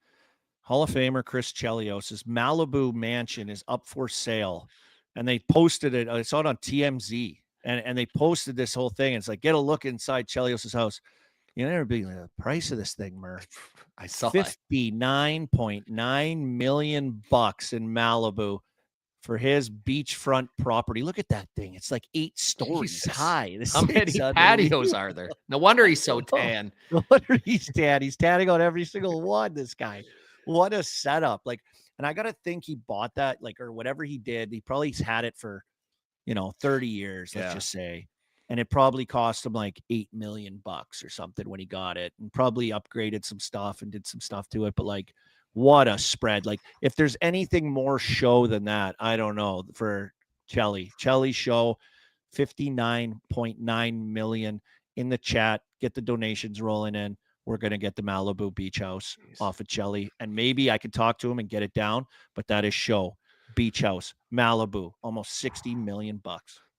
Speaker 3: Hall of Famer Chris Chelios' Malibu mansion is up for sale, and they posted it. I saw it on TMZ, and they posted this whole thing. It's like, get a look inside Chelios' house. You never be the price of this thing, Murph.
Speaker 2: I saw
Speaker 3: $59.9 million in Malibu for his beachfront property. Look at that thing. It's like 8 stories high.
Speaker 2: How many patios are there? No wonder he's so tan.
Speaker 3: No wonder he's tan. He's tanning on every single one, this guy. What a setup. Like, and I got to think he bought that, like, or whatever he did. He probably had it for, 30 years, let's just say. And it probably cost him like $8 million or something when he got it, and probably upgraded some stuff and did some stuff to it. But like, what a spread. Like, if there's anything more show than that, I don't know, for Chelly's show, $59.9 million in the chat. Get the donations rolling in. We're going to get the Malibu beach house off of Chelly, and maybe I could talk to him and get it down, but that is show beach house, Malibu, almost $60 million.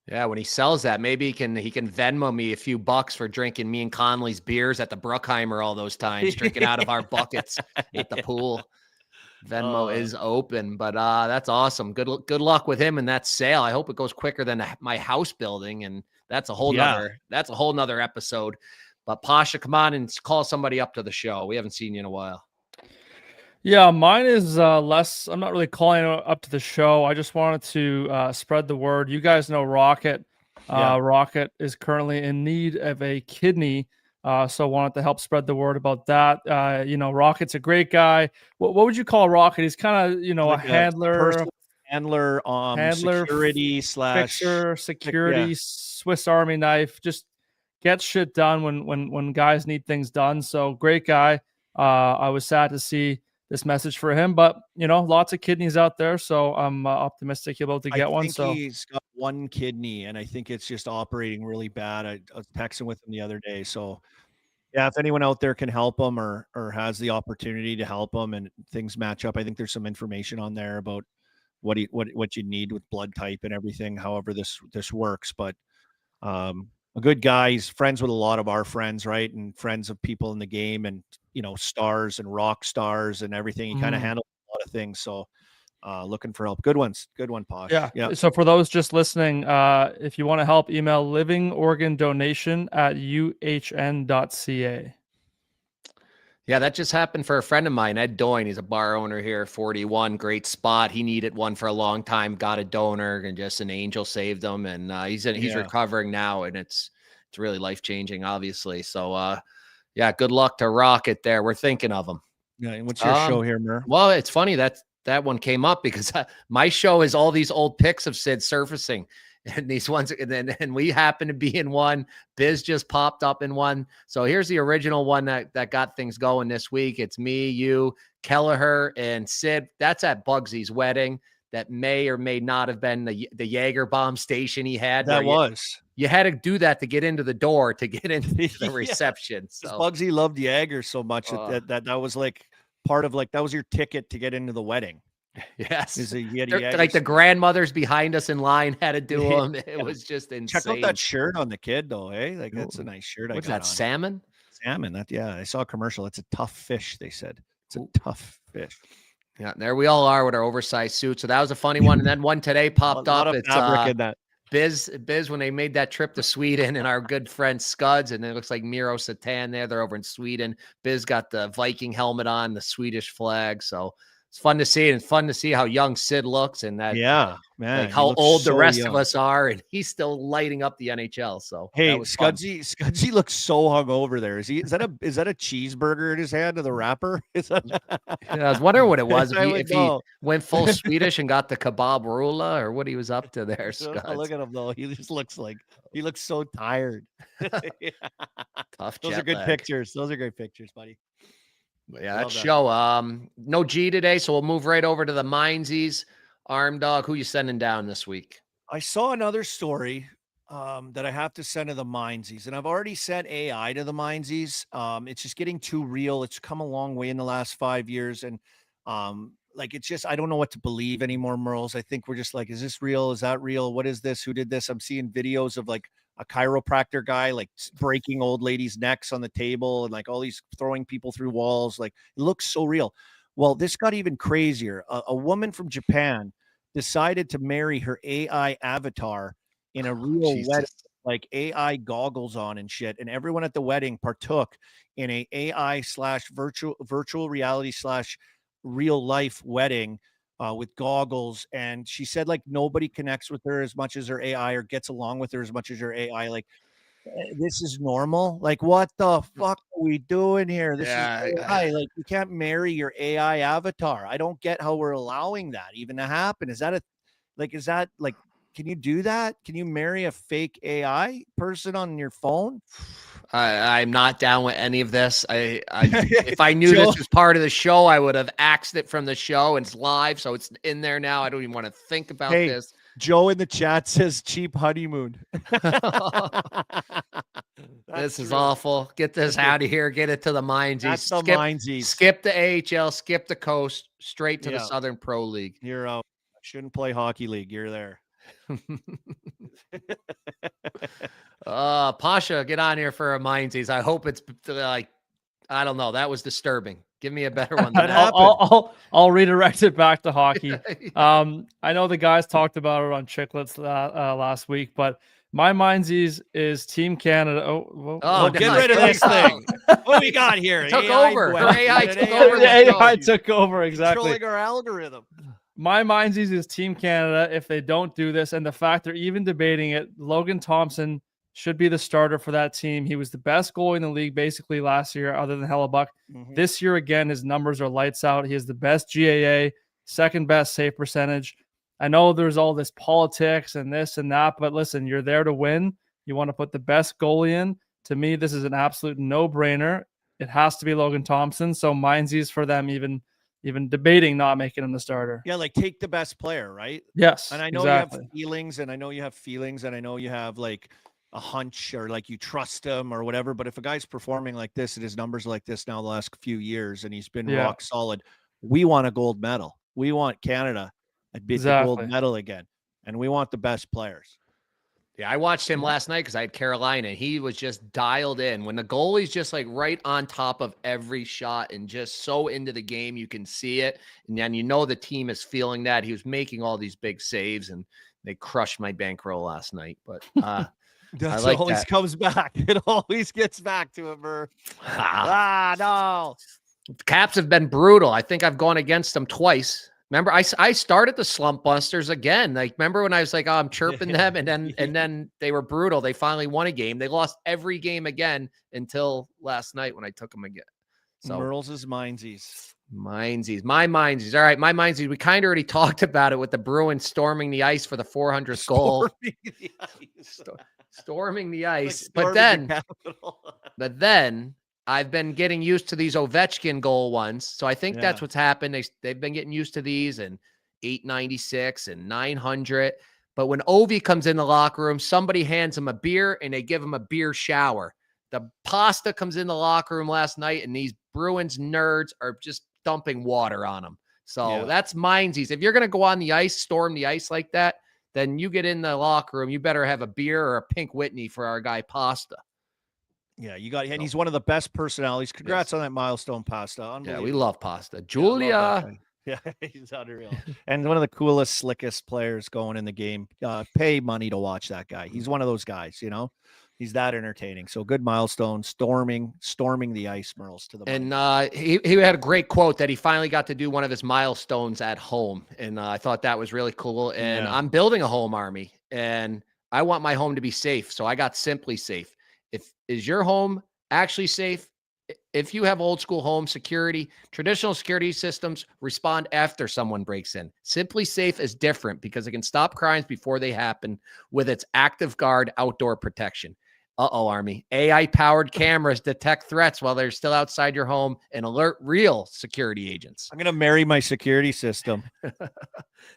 Speaker 2: Yeah, when he sells that, maybe he can Venmo me a few bucks for drinking me and Conley's beers at the Bruckheimer all those times, drinking out of our buckets at the pool. Venmo is open, but that's awesome. Good luck with him in that sale. I hope it goes quicker than my house building, and that's a whole nother episode. But Pasha, come on and call somebody up to the show. We haven't seen you in a while.
Speaker 4: Yeah, mine is less. I'm not really calling up to the show. I just wanted to spread the word. You guys know Rocket. Rocket is currently in need of a kidney. So I wanted to help spread the word about that. Rocket's a great guy. What would you call Rocket? He's kind of, like a handler,
Speaker 3: security
Speaker 4: fixer, security, Swiss Army knife. Just gets shit done when guys need things done. So great guy. I was sad to see this message for him, but lots of kidneys out there, so I'm optimistic he'll be able to get one. So
Speaker 3: he's got one kidney, and I think it's just operating really bad. I was texting with him the other day, so yeah, if anyone out there can help him or has the opportunity to help him and things match up, I think there's some information on there about what you need with blood type and everything. However this works, but a good guy. He's friends with a lot of our friends, right, and friends of people in the game, and stars and rock stars and everything. He kind of handles a lot of things. So looking for help. Good one, Posh.
Speaker 4: Yeah. So for those just listening, if you want to help, email livingorgandonation@uhn.ca.
Speaker 2: Yeah, that just happened for a friend of mine, Ed Doyne. He's a bar owner here, 41, great spot. He needed one for a long time, got a donor, and just an angel saved him. And he's recovering now, and it's really life-changing, obviously. So, good luck to Rocket there. We're thinking of him.
Speaker 3: Yeah, and what's your show here, Mur?
Speaker 2: Well, it's funny that one came up because my show is all these old pics of Sid surfacing. And these ones, and we happen to be in one. Biz just popped up in one. So here's the original one that got things going this week. It's me, you, Kelleher, and Sid. That's at Bugsy's wedding. That may or may not have been the Jaeger bomb station he had.
Speaker 3: That was.
Speaker 2: You had to do that to get into the door, to get into the reception. So
Speaker 3: Bugsy loved Jaeger so much that was like part of that was your ticket to get into the wedding.
Speaker 2: Yes.
Speaker 3: Like
Speaker 2: the grandmothers behind us in line had to do them. It was just insane.
Speaker 3: Check out that shirt on the kid though, eh? Like that's a nice shirt.
Speaker 2: What's that, salmon?
Speaker 3: Salmon. I saw a commercial. It's a tough fish, they said. It's a tough fish.
Speaker 2: Yeah, there we all are with our oversized suits. So that was a funny one. And then one today popped up. It's
Speaker 3: fabric in that.
Speaker 2: Biz, when they made that trip to Sweden, and our good friend Scuds, and it looks like Miro Satan there. They're over in Sweden. Biz got the Viking helmet on, the Swedish flag. So it's fun to see, and it's fun to see how young Sid looks, and that
Speaker 3: man,
Speaker 2: like how old the rest of us are, and he's still lighting up the NHL. So
Speaker 3: hey, Scudsy looks so hungover there. Is that a cheeseburger in his hand of the wrapper?
Speaker 2: I was wondering what it was if he went full Swedish and got the kebab rula, or what he was up to there.
Speaker 3: Look at him though; he just looks so tired.
Speaker 2: Tough.
Speaker 3: Those are good pictures. Those are great pictures, buddy.
Speaker 2: Yeah, that show. No G today, so we'll move right over to the mindsies. Arm Dog, who you sending down this week?
Speaker 3: I saw another story that I have to send to the mindsies, and I've already sent AI to the mindsies. It's just getting too real. It's come a long way in the last 5 years, and it's just I don't know what to believe anymore, Merles. I think we're just like, is this real? Is that real? What is this? Who did this? I'm seeing videos of a chiropractor guy breaking old ladies' necks on the table and all these throwing people through walls. It looks so real. Well, this got even crazier. A woman from Japan decided to marry her AI avatar in a real wedding, AI goggles on and shit. And everyone at the wedding partook in a AI / virtual reality / real life wedding with goggles. And she said nobody connects with her as much as her AI or gets along with her as much as her AI. This is normal. What the fuck are we doing here? This is AI. You can't marry your AI avatar. I don't get how we're allowing that even to happen. Can you do that? Can you marry a fake AI person on your phone?
Speaker 2: I'm not down with any of this. If I knew this was part of the show, I would have axed it from the show, and it's live, so it's in there now. I don't even want to think about this.
Speaker 3: Joe in the chat says cheap honeymoon.
Speaker 2: This is awful. Get this out of here. Get it to the mindsies. Skip the AHL, skip the coast, straight to the Southern Pro League.
Speaker 3: You're out. Shouldn't play hockey league. You're there.
Speaker 2: Pasha, get on here for a mindsies. I hope it's I don't know. That was disturbing. Give me a better one than that.
Speaker 4: I'll redirect it back to hockey. I know the guys talked about it on Chicklets last week, but my mindsies is Team Canada.
Speaker 3: Get rid of this thing. What we got here?
Speaker 2: Took over. AI took over.
Speaker 4: The AI took over, exactly.
Speaker 3: Controlling our algorithm.
Speaker 4: My mindsies is Team Canada if they don't do this, and the fact they're even debating it. Logan Thompson should be the starter for that team. He was the best goalie in the league basically last year, other than Hellebuck. Mm-hmm. This year, again, his numbers are lights out. He has the best GAA, second best save percentage. I know there's all this politics and this and that, but listen, you're there to win. You want to put the best goalie in. To me, this is an absolute no-brainer. It has to be Logan Thompson. So mindsies for them even debating not making him the starter.
Speaker 3: Yeah, take the best player, right?
Speaker 4: Yes.
Speaker 3: And I know you have feelings, and I know you have a hunch or you trust him or whatever. But if a guy's performing like this and his numbers like this now the last few years and he's been rock solid, we want a gold medal. We want Canada to beat the gold medal again. And we want the best players.
Speaker 2: Yeah, I watched him last night because I had Carolina. He was just dialed in. When the goalie's just right on top of every shot and just so into the game, you can see it. And then the team is feeling that. He was making all these big saves, and they crushed my bankroll last night. But
Speaker 3: that always comes back. It always gets back to him. No.
Speaker 2: The Caps have been brutal. I think I've gone against them twice. Remember, I started the Slump Busters again. Remember when I was I'm chirping them, and then they were brutal. They finally won a game. They lost every game again until last night when I took them again. So
Speaker 3: Merles' mindsies.
Speaker 2: Mindsies. My mindsies. All right, my mindsies. We kind of already talked about it with the Bruins storming the ice for the 400th goal. Storming the ice.
Speaker 3: Like
Speaker 2: but then I've been getting used to these Ovechkin goal ones. So I think that's what's happened. They've been getting used to these and 896 and 900. But when Ovi comes in the locker room, somebody hands him a beer and they give him a beer shower. The pasta comes in the locker room last night and these Bruins nerds are just dumping water on him. So that's mindsies. If you're going to go on the ice, storm the ice like that, then you get in the locker room, you better have a beer or a Pink Whitney for our guy Pasta.
Speaker 3: Yeah, and he's one of the best personalities. Congrats on that milestone, Pasta.
Speaker 2: Yeah, we love Pasta. Julia.
Speaker 3: Yeah, he's unreal. And one of the coolest, slickest players going in the game. Pay money to watch that guy. He's one of those guys, He's that entertaining. So good milestone, storming the ice, Merles, to the
Speaker 2: money. And he had a great quote that he finally got to do one of his milestones at home. And I thought that was really cool. And I'm building a home army and I want my home to be safe. So I got Simply Safe. Is your home actually safe? If you have old school home security, traditional security systems respond after someone breaks in. Simply Safe is different because it can stop crimes before they happen with its Active Guard outdoor protection. Army. AI-powered cameras detect threats while they're still outside your home and alert real security agents.
Speaker 3: I'm going to marry my security system.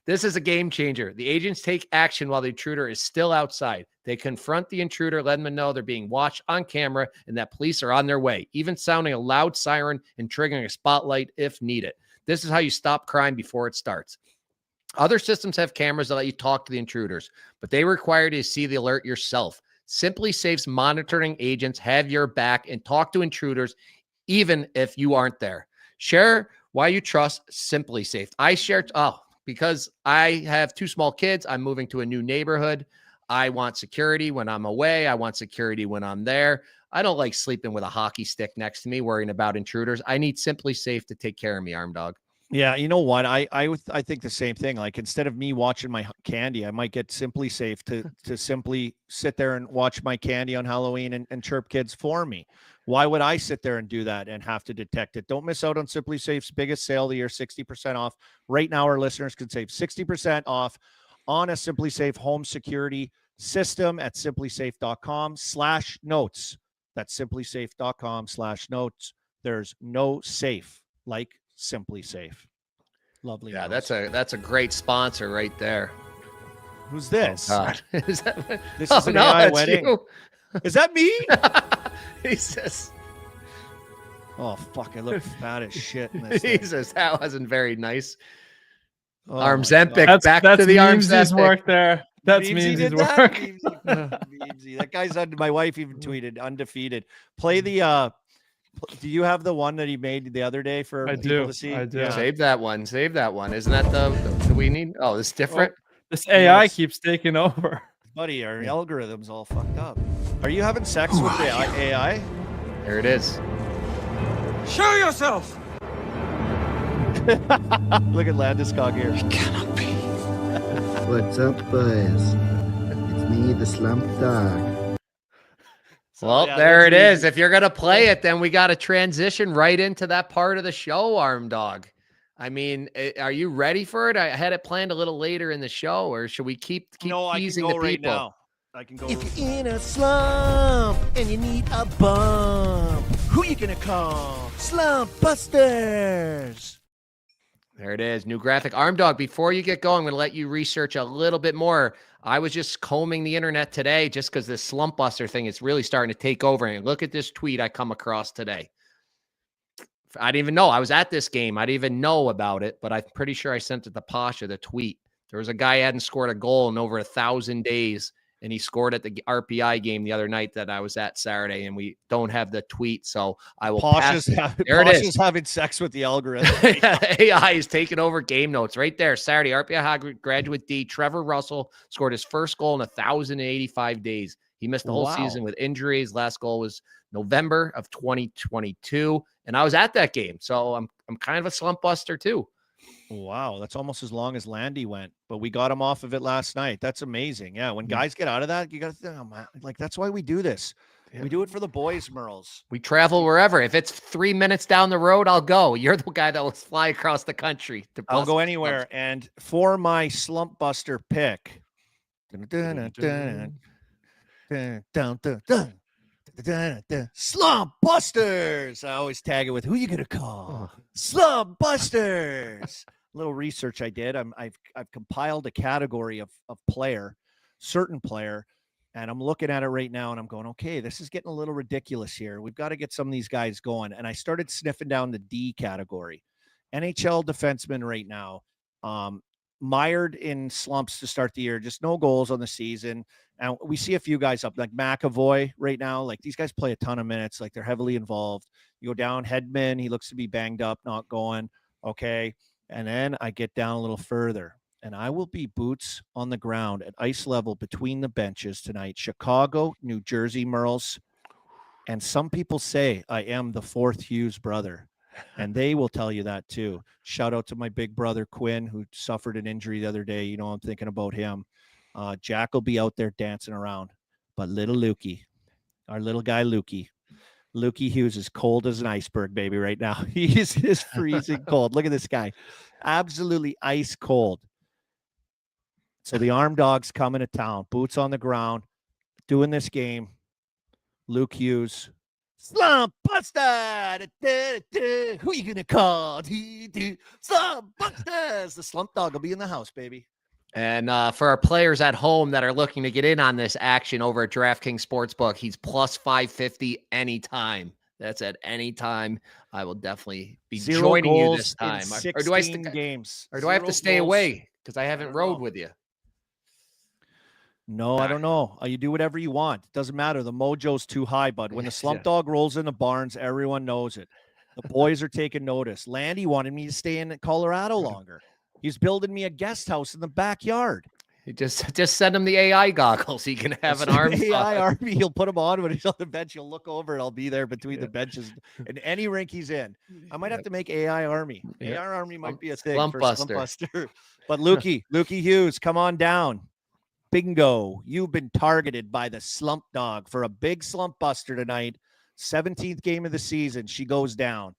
Speaker 2: This is a game changer. The agents take action while the intruder is still outside. They confront the intruder, letting them know they're being watched on camera and that police are on their way, even sounding a loud siren and triggering a spotlight if needed. This is how you stop crime before it starts. Other systems have cameras that let you talk to the intruders, but they require you to see the alert yourself. Simply Safe's monitoring agents have your back and talk to intruders even if you aren't there. Share why you trust Simply Safe. I share because I have 2 small kids. I'm moving to a new neighborhood. I want security when I'm away. I want security when I'm there. I don't like sleeping with a hockey stick next to me, worrying about intruders. I need Simply Safe to take care of me, Arm Dog.
Speaker 3: Yeah, you know what? I think the same thing. Like instead of me watching my candy, I might get Simply Safe to simply sit there and watch my candy on Halloween and chirp kids for me. Why would I sit there and do that and have to detect it? Don't miss out on Simply Safe's biggest sale of the year, 60% off. Right now, our listeners can save 60% off on a Simply Safe home security system at simplysafe.com/notes. That's simplysafe.com/notes. There's no safe like Simply Safe. Lovely.
Speaker 2: Yeah, that's a great sponsor right there.
Speaker 3: Who's this?
Speaker 2: Oh,
Speaker 3: this is an AI wedding. You. Is that me?
Speaker 2: He says,
Speaker 3: "Oh fuck, I look fat as shit." In this
Speaker 2: Jesus, that wasn't very nice. Armzempic, back
Speaker 4: to
Speaker 2: the
Speaker 4: Armzempic work there. That's Meemsy's work.
Speaker 3: Meemsy. That guy's my wife even tweeted undefeated. Play the do you have the one that he made the other day for people to see?
Speaker 4: I do.
Speaker 2: Yeah. Save that one. Isn't that the we need? Oh, it's different.
Speaker 4: This AI keeps taking over.
Speaker 3: Buddy, our algorithm's all fucked up. Are you having sex with the AI?
Speaker 2: There it is.
Speaker 6: Show yourself.
Speaker 3: Look at Landeskog here.
Speaker 6: It cannot be.
Speaker 7: What's up, boys? It's me, the Slump Dog.
Speaker 2: Well, there it is. If you're going to play it, then we got to transition right into that part of the show, Arm Dog. I mean, are you ready for it? I had it planned a little later in the show, or should we keep teasing the people?
Speaker 3: Right now. I can go.
Speaker 8: If you're in a slump and you need a bump, who you gonna call? Slump Busters.
Speaker 2: There it is. New graphic. Arm Dog, before you get going, I'm going to let you research a little bit more. I was just combing the internet today just because this Slump Buster thing is really starting to take over. And look at this tweet I come across today. I didn't even know. I was at this game. I didn't even know about it, but I'm pretty sure I sent it to Pasha, the tweet. There was a guy who hadn't scored a goal in over 1,000 days, and he scored at the RPI game the other night that I was at Saturday, and we don't have the tweet, so I will pass it. There it is.
Speaker 3: Having sex with the algorithm.
Speaker 2: AI is taking over game notes right there. Saturday, RPI High Graduate D, Trevor Russell scored his first goal in 1,085 days. He missed the whole season with injuries. Last goal was November of 2022, and I was at that game, so I'm kind of a slump buster too.
Speaker 3: Wow, that's almost as long as Landy went, but we got him off of it last night. That's amazing. Yeah, when guys get out of that, you got to think, oh, man, like that's why we do this. We do it for the boys, Merles.
Speaker 2: We travel wherever. If it's 3 minutes down the road, I'll go. You're the guy that will fly across the country.
Speaker 3: I'll go anywhere. And for my Slump Buster pick, Slump Busters. I always tag it with who you gonna call? Slump Busters. A little research I did. I've compiled a category of player, certain player. And I'm looking at it right now and I'm going, okay, this is getting a little ridiculous here. We've got to get some of these guys going. And I started sniffing down the D category. NHL defenseman right now, mired in slumps to start the year, just no goals on the season. And we see a few guys up like McAvoy right now. Like these guys play a ton of minutes, like they're heavily involved. You go down, Hedman, he looks to be banged up, not going. Okay. And then I get down a little further. And I will be boots on the ground at ice level between the benches tonight. Chicago, New Jersey, Merles. And some people say I am the fourth Hughes brother. And they will tell you that too. Shout out to my big brother, Quinn, who suffered an injury the other day. You know, I'm thinking about him. Jack will be out there dancing around. But little Lukey, our little guy Lukey Hughes is cold as an iceberg, baby, right now. He is freezing cold. Look at this guy. Absolutely ice cold. So the arm dogs coming to town, boots on the ground, doing this game. Luke Hughes, Slump Buster. Who you gonna call? Slump Busters. The Slump Dog will be in the house, baby.
Speaker 2: And for our players at home that are looking to get in on this action over at DraftKings Sportsbook, he's plus 550 anytime. That's at any time. I will definitely be joining you this time.
Speaker 3: Or do I
Speaker 2: have to stay away because I haven't rode with you?
Speaker 3: No, I don't know. You do whatever you want. It doesn't matter. The mojo's too high, bud. When the Slump Dog rolls in the barns, everyone knows it. The boys are taking notice. Landy wanted me to stay in Colorado longer. He's building me a guest house in the backyard.
Speaker 2: He just send him the AI goggles. He can have an arm.
Speaker 3: AI army. He'll put him on when he's on the bench. He'll look over and I'll be there between the benches in any rink he's in. I might have to make AI army. AI army might be a thing
Speaker 2: Slump
Speaker 3: for
Speaker 2: Buster.
Speaker 3: Slump Buster. But Lukey Hughes, come on down. Bingo. You've been targeted by the Slump Dog for a big Slump Buster tonight. 17th game of the season. She goes down.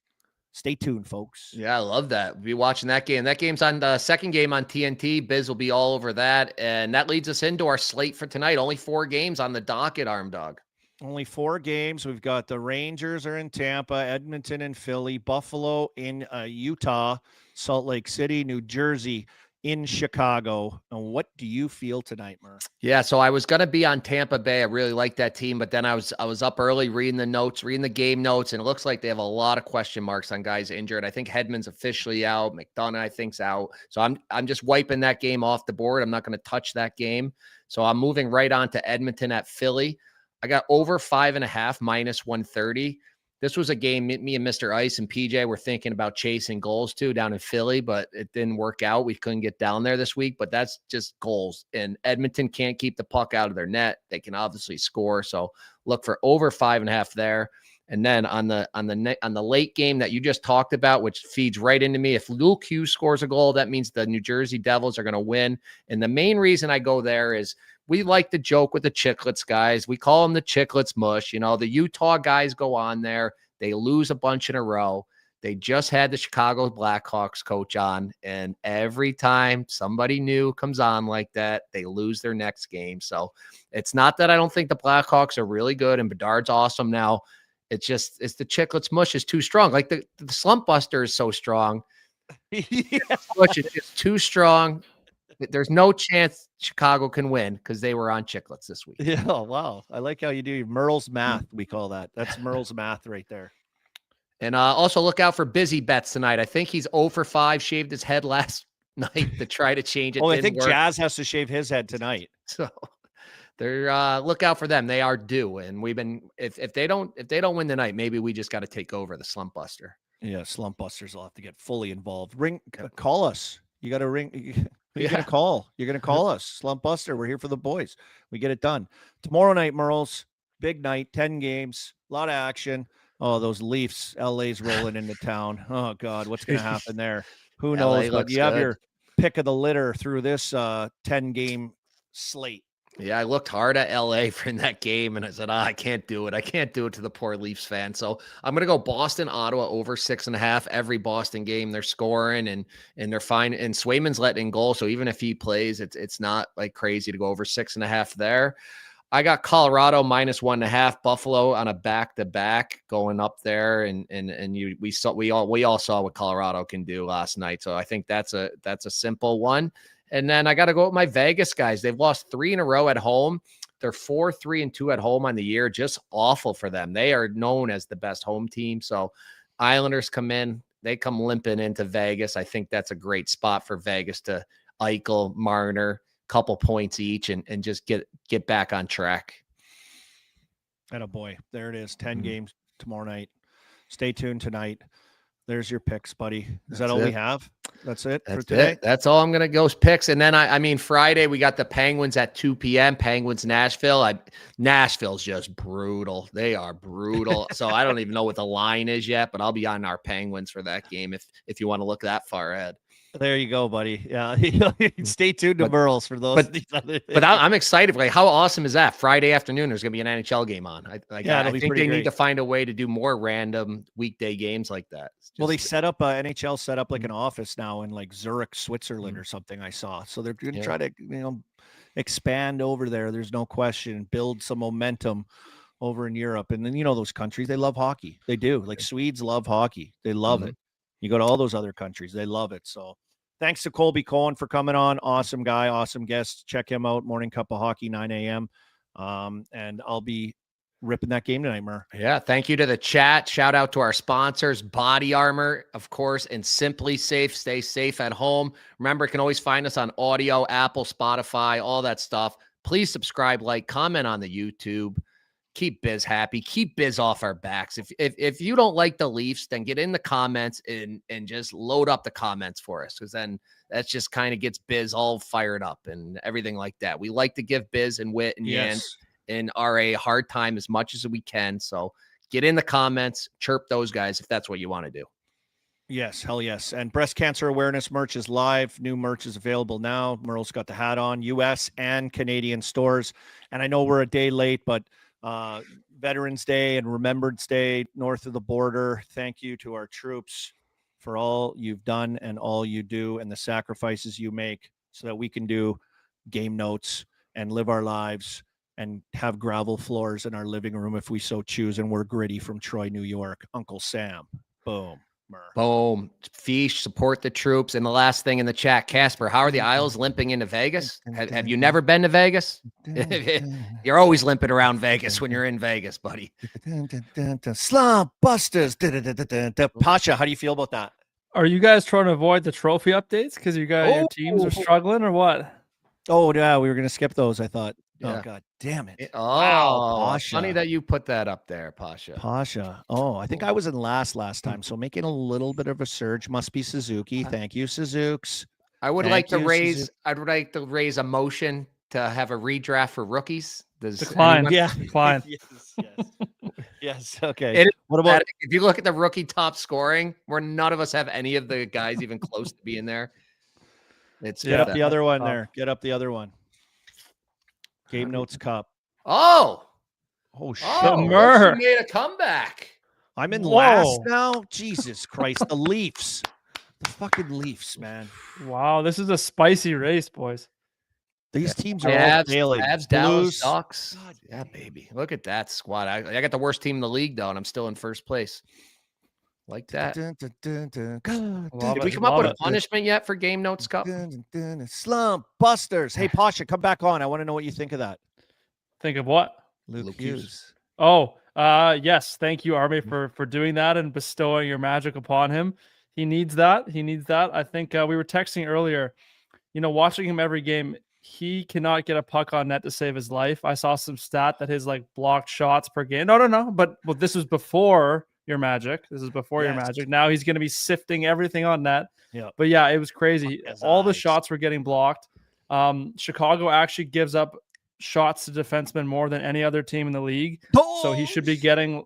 Speaker 3: Stay tuned, folks.
Speaker 2: Yeah, I love that. We'll be watching that game. That game's on the second game on TNT. Biz will be all over that. And that leads us into our slate for tonight. Only 4 games on the docket, Arm Dog.
Speaker 3: Only 4 games. We've got the Rangers are in Tampa, Edmonton and Philly, Buffalo in Utah, Salt Lake City, New Jersey in Chicago. And what do you feel tonight, Mur?
Speaker 2: Yeah, so I was going to be on Tampa Bay. I really like that team, but then I was up early reading the game notes, and it looks like they have a lot of question marks on guys injured. I think Hedman's officially out. McDonough, I think, is out. So I'm just wiping that game off the board. I'm not going to touch that game. So I'm moving right on to Edmonton at Philly. I got over 5.5 minus 130. This was a game me and Mr. Ice and PJ were thinking about chasing goals too down in Philly, but it didn't work out. We couldn't get down there this week, but that's just goals. And Edmonton can't keep the puck out of their net. They can obviously score. So look for over 5.5 there. And then on the late game that you just talked about, which feeds right into me, if Luke Hughes scores a goal, that means the New Jersey Devils are going to win. And the main reason I go there is we like to joke with the Chicklets guys. We call them the Chicklets mush. You know, the Utah guys go on there. They lose a bunch in a row. They just had the Chicago Blackhawks coach on, and every time somebody new comes on like that, they lose their next game. So it's not that I don't think the Blackhawks are really good and Bedard's awesome now. It's the Chicklets mush is too strong. Like the Slump Buster is so strong. Mush is just too strong. There's no chance Chicago can win because they were on Chicklets this week.
Speaker 3: Yeah, wow. I like how you do Merle's math, we call that. That's Merle's math right there.
Speaker 2: And also look out for busy bets tonight. I think he's 0 for 5, shaved his head last night to try to change it.
Speaker 3: I think Jazz has to shave his head tonight.
Speaker 2: So they're look out for them. They are due. And we've been if they don't win tonight, maybe we just got to take over the Slump Buster.
Speaker 3: Yeah, Slump Busters will have to get fully involved. Call us. You got to ring. You're going to call. You're going to call us. Slump Buster. We're here for the boys. We get it done. Tomorrow night, Merles. Big night. 10 games. A lot of action. Oh, those Leafs. LA's rolling into town. Oh, God. What's going to happen there? Who knows? But you have your pick of the litter through this 10-game slate.
Speaker 2: Yeah, I looked hard at LA in that game, and I said, I can't do it. I can't do it to the poor Leafs fan. So I'm going to go Boston, Ottawa over 6.5. Every Boston game they're scoring and they're fine. And Swayman's letting in goals. So even if he plays, it's not like crazy to go over 6.5 there. I got Colorado -1.5, Buffalo on a back-to-back going up there, and we all saw what Colorado can do last night. So I think that's a simple one. And then I got to go with my Vegas guys. They've lost 3 in a row at home. They're 4-3-2 at home on the year. Just awful for them. They are known as the best home team. So Islanders come in. They come limping into Vegas. I think that's a great spot for Vegas to Eichel, Marner, couple points each, and just get back on track.
Speaker 3: And boy, there it is. 10 games tomorrow night. Stay tuned tonight. There's your picks, buddy. Is that all we have? That's it for today?
Speaker 2: That's all I'm going to go picks. And then, I mean, Friday, we got the Penguins at 2 p.m. Penguins, Nashville. Nashville's just brutal. They are brutal. So I don't even know what the line is yet, but I'll be on our Penguins for that game if you want to look that far ahead.
Speaker 3: There you go, buddy. Yeah. Stay tuned to Merles for those.
Speaker 2: But I'm excited. Like, how awesome is that? Friday afternoon, there's going to be an NHL game on. I think they need to find a way to do more random weekday games like that.
Speaker 3: Well, they set up NHL set up like an office now in like Zurich, Switzerland or something I saw. So they're going to try to, expand over there. There's no question, build some momentum over in Europe. And then, those countries, they love hockey. They do. Like Swedes love hockey. They love it. You go to all those other countries, they love it. So thanks to Colby Cohen for coming on. Awesome guy, awesome guest. Check him out. Morning Cup of Hockey, 9 a.m. And I'll be ripping that game tonight, Mur.
Speaker 2: Yeah, thank you to the chat. Shout out to our sponsors, Body Armor, of course, and Simply Safe. Stay safe at home. Remember, you can always find us on audio, Apple, Spotify, all that stuff. Please subscribe, like, comment on the YouTube. Keep Biz happy. Keep Biz off our backs. If you don't like the Leafs, then get in the comments and just load up the comments for us, because then that's just kind of gets Biz all fired up and everything like that. We like to give Biz and Wit and Yan and RA a hard time as much as we can. So get in the comments, chirp those guys if that's what you want to do.
Speaker 3: Yes, hell yes. And breast cancer awareness merch is live. New merch is available now. Merle's got the hat on, U.S. and Canadian stores. And I know we're a day late, but Veterans Day and Remembrance Day north of the border. Thank you to our troops for all you've done and all you do and the sacrifices you make so that we can do game notes and live our lives and have gravel floors in our living room if we so choose. And we're Gritty from Troy, New York. Uncle Sam. Boom.
Speaker 2: Boom. Fish, support the troops. And the last thing in the chat, Casper, how are the Isles limping into Vegas? Have you never been to Vegas? You're always limping around Vegas when you're in Vegas, buddy.
Speaker 3: Slump Busters. Pasha, how do you feel about that?
Speaker 4: Are you guys trying to avoid the trophy updates because your teams are struggling or what?
Speaker 3: Oh, yeah, we were going to skip those, I thought.
Speaker 2: Yeah.
Speaker 3: Oh, God damn it.
Speaker 2: Wow, Pasha. Funny that you put that up there, Pasha.
Speaker 3: Oh, I think I was in last time, so making a little bit of a surge. Must be Suzuki. Thank you, Suzukes.
Speaker 2: I'd like to raise a motion to have a redraft for rookies.
Speaker 4: Decline. Decline.
Speaker 3: Yes. Okay.
Speaker 2: What about if you look at the rookie top scoring, where none of us have any of the guys even close to being there?
Speaker 3: Get up the other one there. Get up the other one. Game Notes Cup.
Speaker 2: Oh shit!
Speaker 4: Mur
Speaker 2: made a comeback.
Speaker 3: I'm in last now. Jesus Christ! The Leafs, the fucking Leafs, man.
Speaker 4: Wow, this is a spicy race, boys.
Speaker 3: These teams are all failing.
Speaker 2: Avs, Dallas, Ducks. Yeah, baby. Look at that squad. I got the worst team in the league though, and I'm still in first place. Like that. Did we come up with a punishment yet for Game Notes Cup?
Speaker 3: Slump Busters. Hey, Pasha, come back on. I want to know what you think of that.
Speaker 4: Think of what?
Speaker 3: Luke Hughes.
Speaker 4: Oh, yes. Thank you, Army, for doing that and bestowing your magic upon him. He needs that. I think we were texting earlier, watching him every game, he cannot get a puck on net to save his life. I saw some stat that his blocked shots per game. No. But this was before your magic. Your magic. Now he's going to be sifting everything on net.
Speaker 3: Yeah.
Speaker 4: But yeah, it was crazy. All the shots were getting blocked. Chicago actually gives up shots to defensemen more than any other team in the league. So he should be getting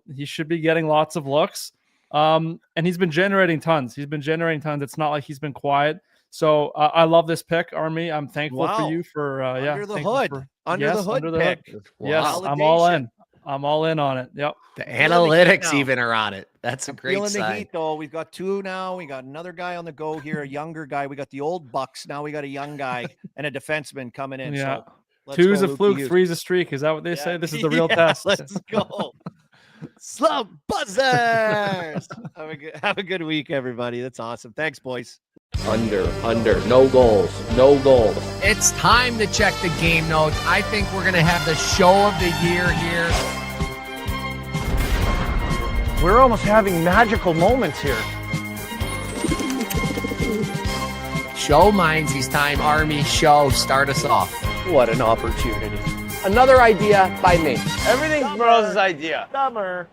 Speaker 4: lots of looks. And he's been generating tons. It's not like he's been quiet. So I love this pick, Army. I'm thankful for you for
Speaker 3: under the hood. under the hood pick.
Speaker 4: Wow. Yes, I'm all in. I'm all in on it. Yep.
Speaker 2: The analytics even are on it. That's a great
Speaker 3: feeling
Speaker 2: sign.
Speaker 3: the heat, though. We've got 2 now. We got another guy on the go here, a younger guy. We got the old Bucks. Now we got a young guy and a defenseman coming in.
Speaker 4: Yeah.
Speaker 3: So
Speaker 4: 2's a fluke, 3's a streak. Is that what they say? This is the real test.
Speaker 3: Let's go. Slump Busters. Have a good week, everybody. That's awesome. Thanks, boys.
Speaker 1: Under, no goals.
Speaker 2: It's time to check the game notes. I think we're going to have the show of the year here.
Speaker 1: We're almost having magical moments here.
Speaker 2: Show mindsies time, Army show. Start us off.
Speaker 1: What an opportunity. Another idea by me.
Speaker 8: Everything's Bros' idea. Summer.